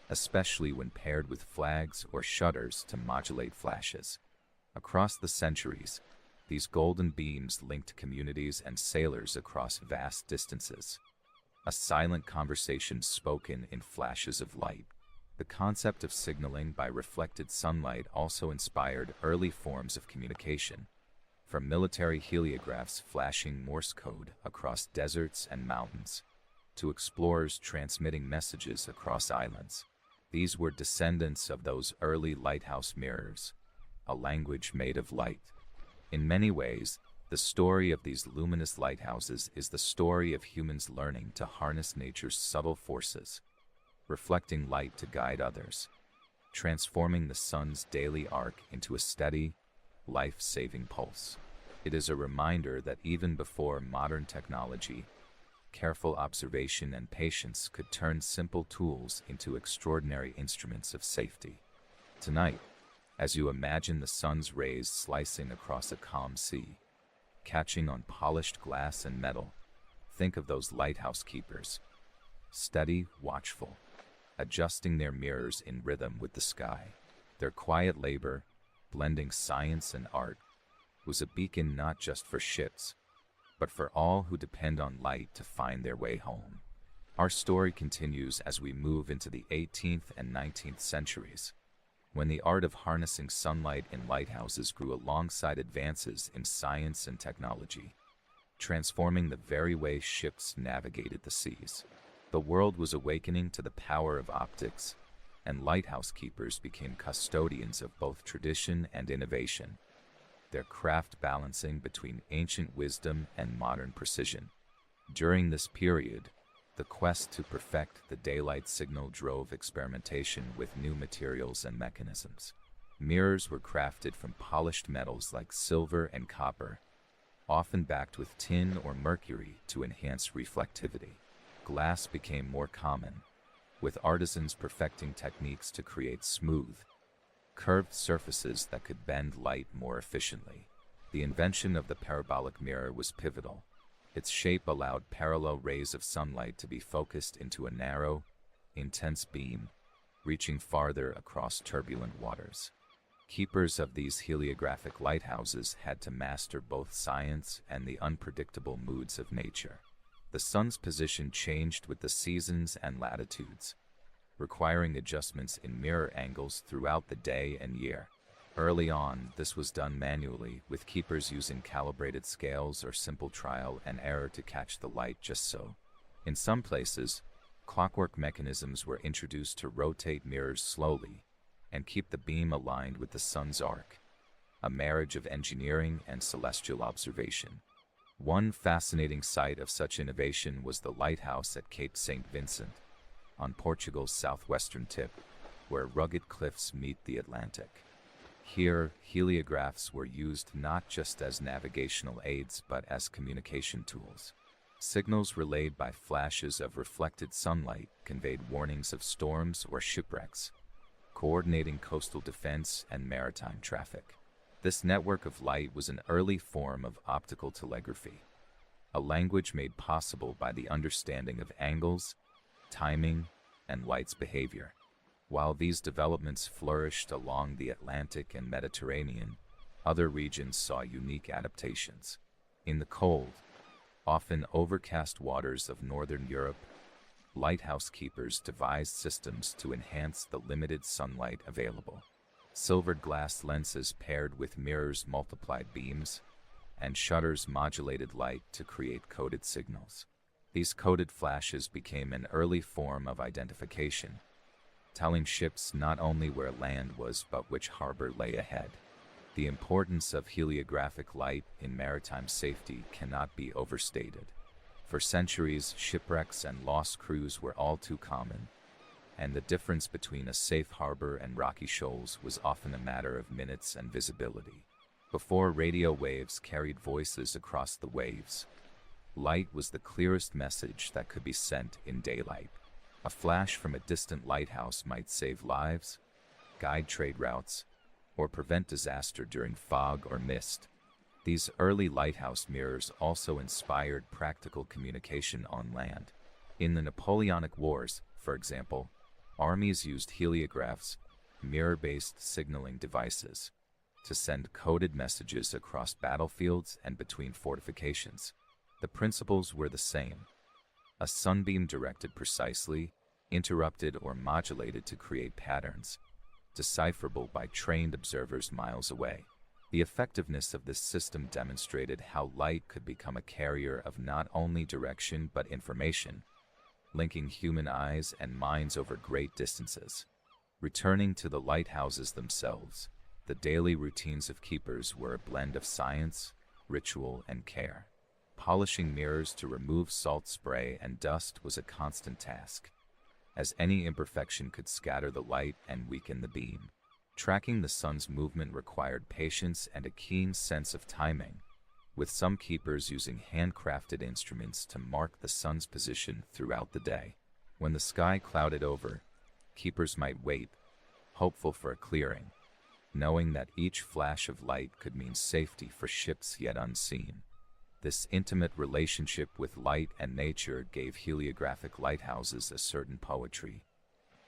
especially when paired with flags or shutters to modulate flashes. Across the centuries, these golden beams linked communities and sailors across vast distances. A silent conversation spoken in flashes of light. The concept of signaling by reflected sunlight also inspired early forms of communication, from military heliographs flashing Morse code across deserts and mountains, to explorers transmitting messages across islands. These were descendants of those early lighthouse mirrors, a language made of light. In many ways, the story of these luminous lighthouses is the story of humans learning to harness nature's subtle forces, reflecting light to guide others, transforming the sun's daily arc into a steady, life-saving pulse. It is a reminder that even before modern technology, careful observation and patience could turn simple tools into extraordinary instruments of safety. Tonight, as you imagine the sun's rays slicing across a calm sea, catching on polished glass and metal, think of those lighthouse keepers, steady, watchful, adjusting their mirrors in rhythm with the sky. Their quiet labor, blending science and art, was a beacon not just for ships, but for all who depend on light to find their way home. Our story continues as we move into the 18th and 19th centuries, when the art of harnessing sunlight in lighthouses grew alongside advances in science and technology, transforming the very way ships navigated the seas. The world was awakening to the power of optics, and lighthouse keepers became custodians of both tradition and innovation, their craft balancing between ancient wisdom and modern precision. During this period, the quest to perfect the daylight signal drove experimentation with new materials and mechanisms. Mirrors were crafted from polished metals like silver and copper, often backed with tin or mercury to enhance reflectivity. Glass became more common, with artisans perfecting techniques to create smooth, curved surfaces that could bend light more efficiently. The invention of the parabolic mirror was pivotal. Its shape allowed parallel rays of sunlight to be focused into a narrow, intense beam, reaching farther across turbulent waters. Keepers of these heliographic lighthouses had to master both science and the unpredictable moods of nature. The sun's position changed with the seasons and latitudes, requiring adjustments in mirror angles throughout the day and year. Early on, this was done manually, with keepers using calibrated scales or simple trial and error to catch the light just so. In some places, clockwork mechanisms were introduced to rotate mirrors slowly and keep the beam aligned with the sun's arc, a marriage of engineering and celestial observation. One fascinating site of such innovation was the lighthouse at Cape St. Vincent, on Portugal's southwestern tip, where rugged cliffs meet the Atlantic. Here, heliographs were used not just as navigational aids but as communication tools. Signals relayed by flashes of reflected sunlight conveyed warnings of storms or shipwrecks, coordinating coastal defense and maritime traffic. This network of light was an early form of optical telegraphy, a language made possible by the understanding of angles, timing, and light's behavior. While these developments flourished along the Atlantic and Mediterranean, other regions saw unique adaptations. In the cold, Often overcast waters of northern Europe, lighthouse keepers devised systems to enhance the limited sunlight available. Silvered glass lenses paired with mirrors multiplied beams, and shutters modulated light to create coded signals. These coded flashes became an early form of identification, telling ships not only where land was but which harbor lay ahead. The importance of heliographic light in maritime safety cannot be overstated. For centuries, shipwrecks and lost crews were all too common, and the difference between a safe harbor and rocky shoals was often a matter of minutes and visibility. Before radio waves carried voices across the waves, light was the clearest message that could be sent in daylight. A flash from a distant lighthouse might save lives, guide trade routes, or prevent disaster during fog or mist. These early lighthouse mirrors also inspired practical communication on land. In the Napoleonic Wars, for example, armies used heliographs, mirror-based signaling devices, to send coded messages across battlefields and between fortifications. The principles were the same. A sunbeam directed precisely, interrupted or modulated to create patterns, decipherable by trained observers miles away. The effectiveness of this system demonstrated how light could become a carrier of not only direction but information, linking human eyes and minds over great distances. Returning to the lighthouses themselves, the daily routines of keepers were a blend of science, ritual, and care. Polishing mirrors to remove salt spray and dust was a constant task, as any imperfection could scatter the light and weaken the beam. Tracking the sun's movement required patience and a keen sense of timing, with some keepers using handcrafted instruments to mark the sun's position throughout the day. When the sky clouded over, keepers might wait, hopeful for a clearing, knowing that each flash of light could mean safety for ships yet unseen. This intimate relationship with light and nature gave heliographic lighthouses a certain poetry,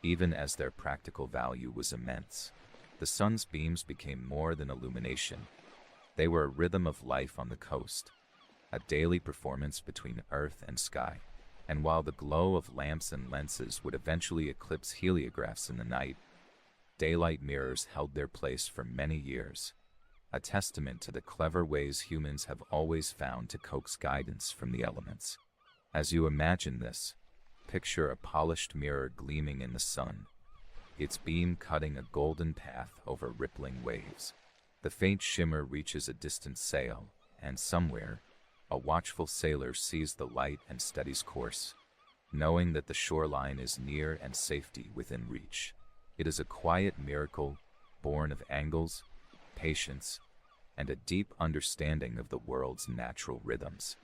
even as their practical value was immense. The sun's beams became more than illumination. They were a rhythm of life on the coast, a daily performance between earth and sky. And while the glow of lamps and lenses would eventually eclipse heliographs in the night, daylight mirrors held their place for many years, a testament to the clever ways humans have always found to coax guidance from the elements. As you imagine this, picture a polished mirror gleaming in the sun, its beam cutting a golden path over rippling waves. The faint shimmer reaches a distant sail, and somewhere, a watchful sailor sees the light and steadies course, knowing that the shoreline is near and safety within reach. It is a quiet miracle, born of angles, patience, and a deep understanding of the world's natural rhythms.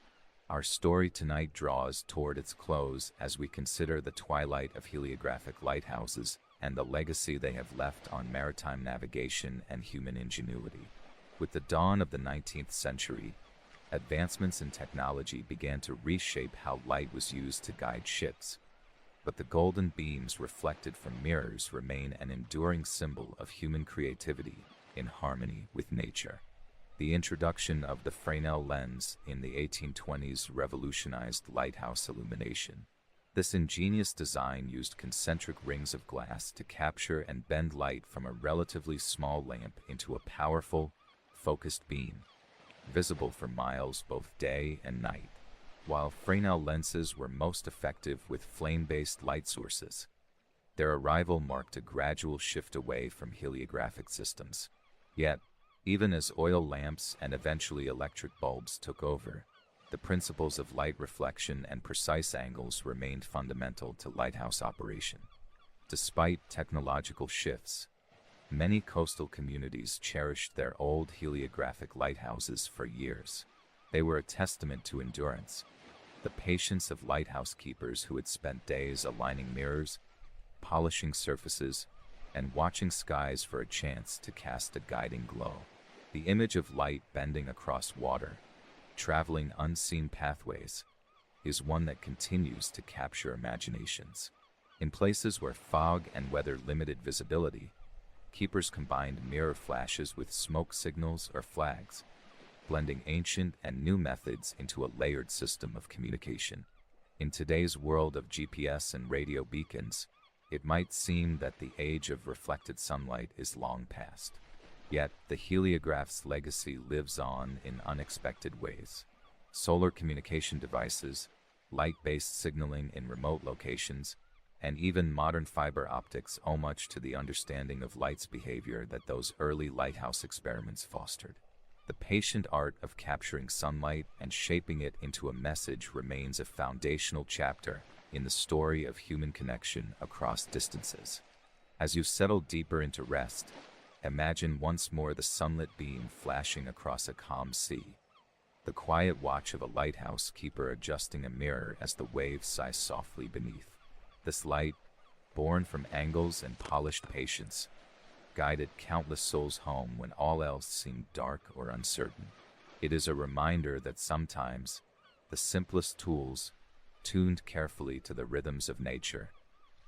Our story tonight draws toward its close as we consider the twilight of heliographic lighthouses and the legacy they have left on maritime navigation and human ingenuity. With the dawn of the 19th century, advancements in technology began to reshape how light was used to guide ships, but the golden beams reflected from mirrors remain an enduring symbol of human creativity in harmony with nature. The introduction of the Fresnel lens in the 1820s revolutionized lighthouse illumination. This ingenious design used concentric rings of glass to capture and bend light from a relatively small lamp into a powerful, focused beam, visible for miles both day and night. While Fresnel lenses were most effective with flame-based light sources, their arrival marked a gradual shift away from heliographic systems. Yet, even as oil lamps and eventually electric bulbs took over, the principles of light reflection and precise angles remained fundamental to lighthouse operation. Despite technological shifts, many coastal communities cherished their old heliographic lighthouses for years. They were a testament to endurance, the patience of lighthouse keepers who had spent days aligning mirrors, polishing surfaces, and watching skies for a chance to cast a guiding glow. The image of light bending across water, traveling unseen pathways, is one that continues to capture imaginations. In places where fog and weather limited visibility, keepers combined mirror flashes with smoke signals or flags, blending ancient and new methods into a layered system of communication. In today's world of GPS and radio beacons, it might seem that the age of reflected sunlight is long past. Yet, the heliograph's legacy lives on in unexpected ways. Solar communication devices, light-based signaling in remote locations, and even modern fiber optics owe much to the understanding of light's behavior that those early lighthouse experiments fostered. The patient art of capturing sunlight and shaping it into a message remains a foundational chapter in the story of human connection across distances. As you settle deeper into rest, imagine once more the sunlit beam flashing across a calm sea, the quiet watch of a lighthouse keeper adjusting a mirror as the waves sigh softly beneath. This light, born from angles and polished patience, guided countless souls home when all else seemed dark or uncertain. It is a reminder that sometimes the simplest tools, tuned carefully to the rhythms of nature,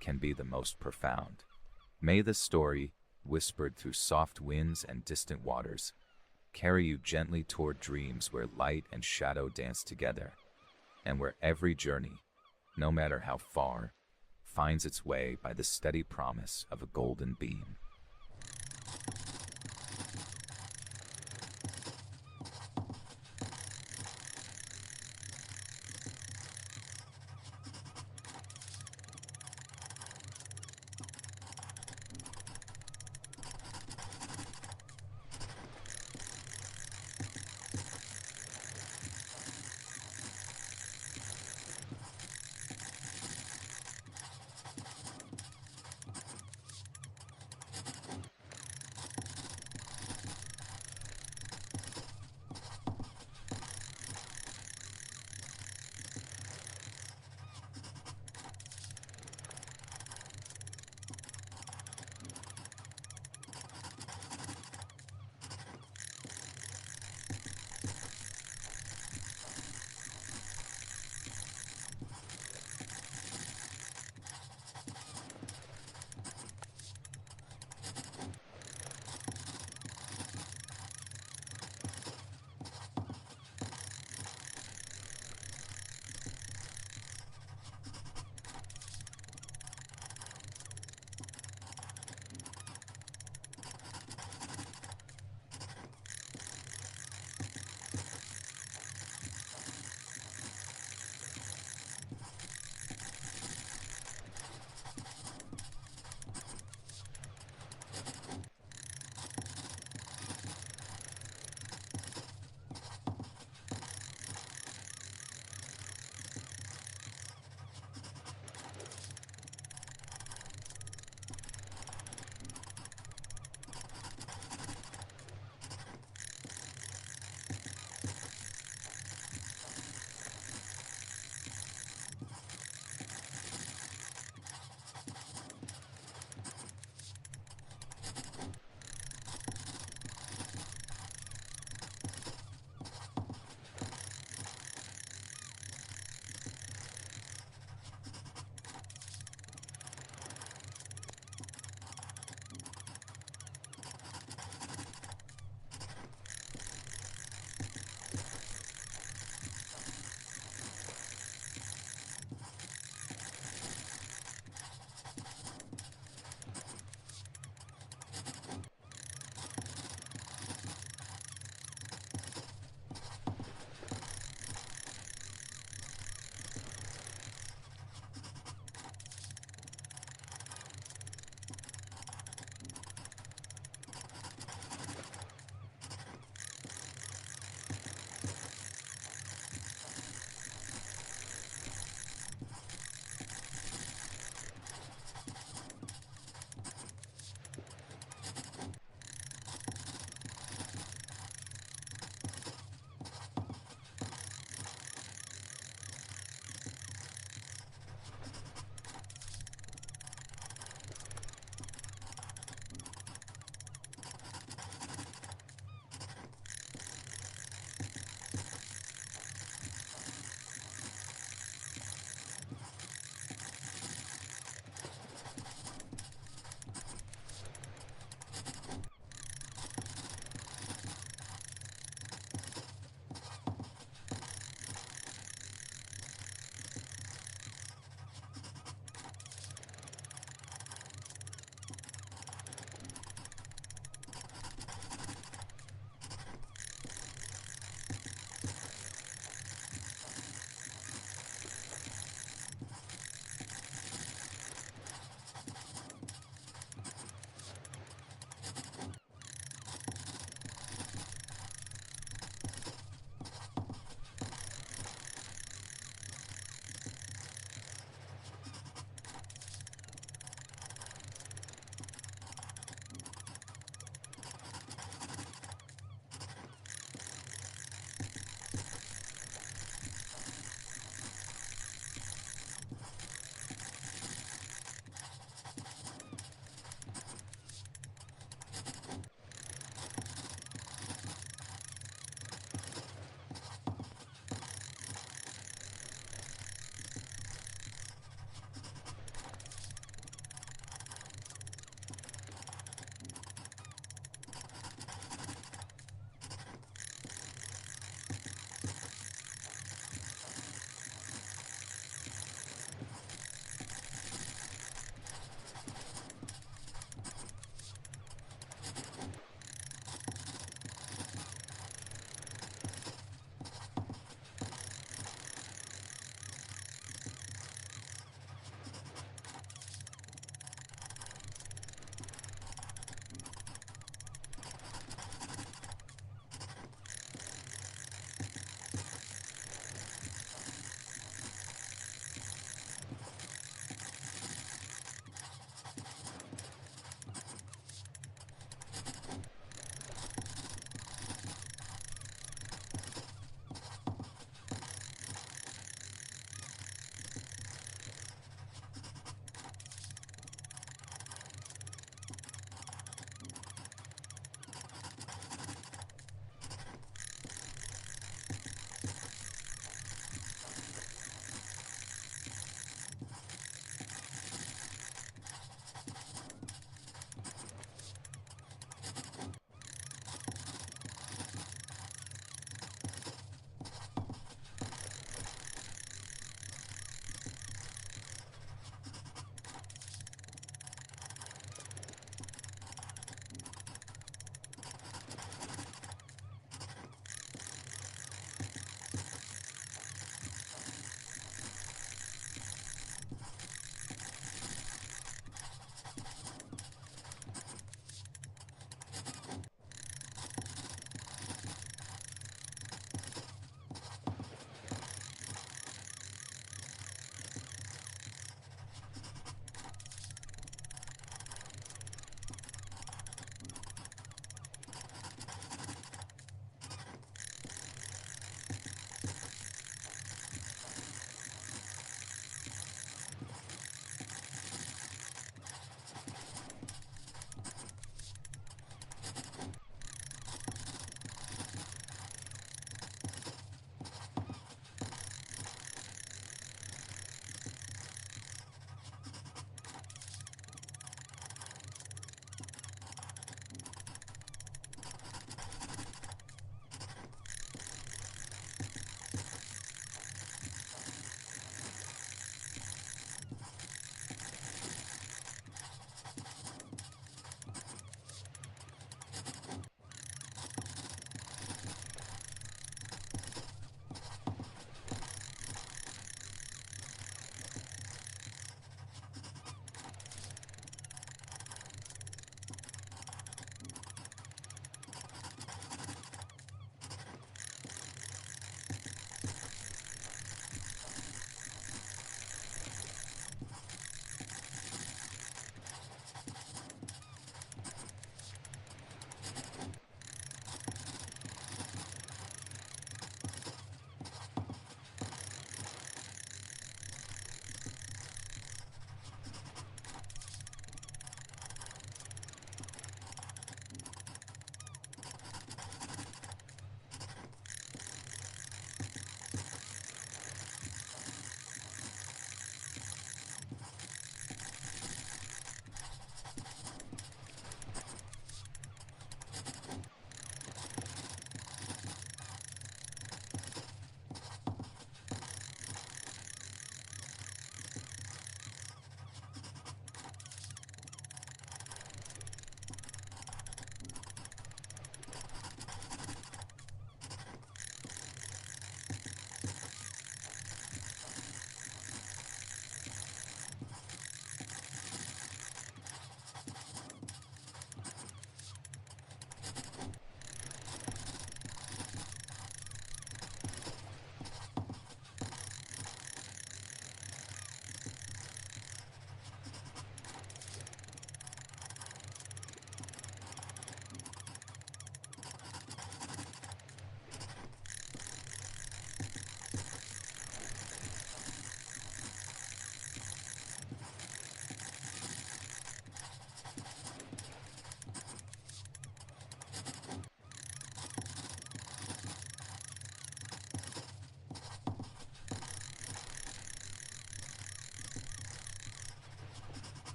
can be the most profound. May the story, whispered through soft winds and distant waters, carry you gently toward dreams where light and shadow dance together, and where every journey, no matter how far, finds its way by the steady promise of a golden beam.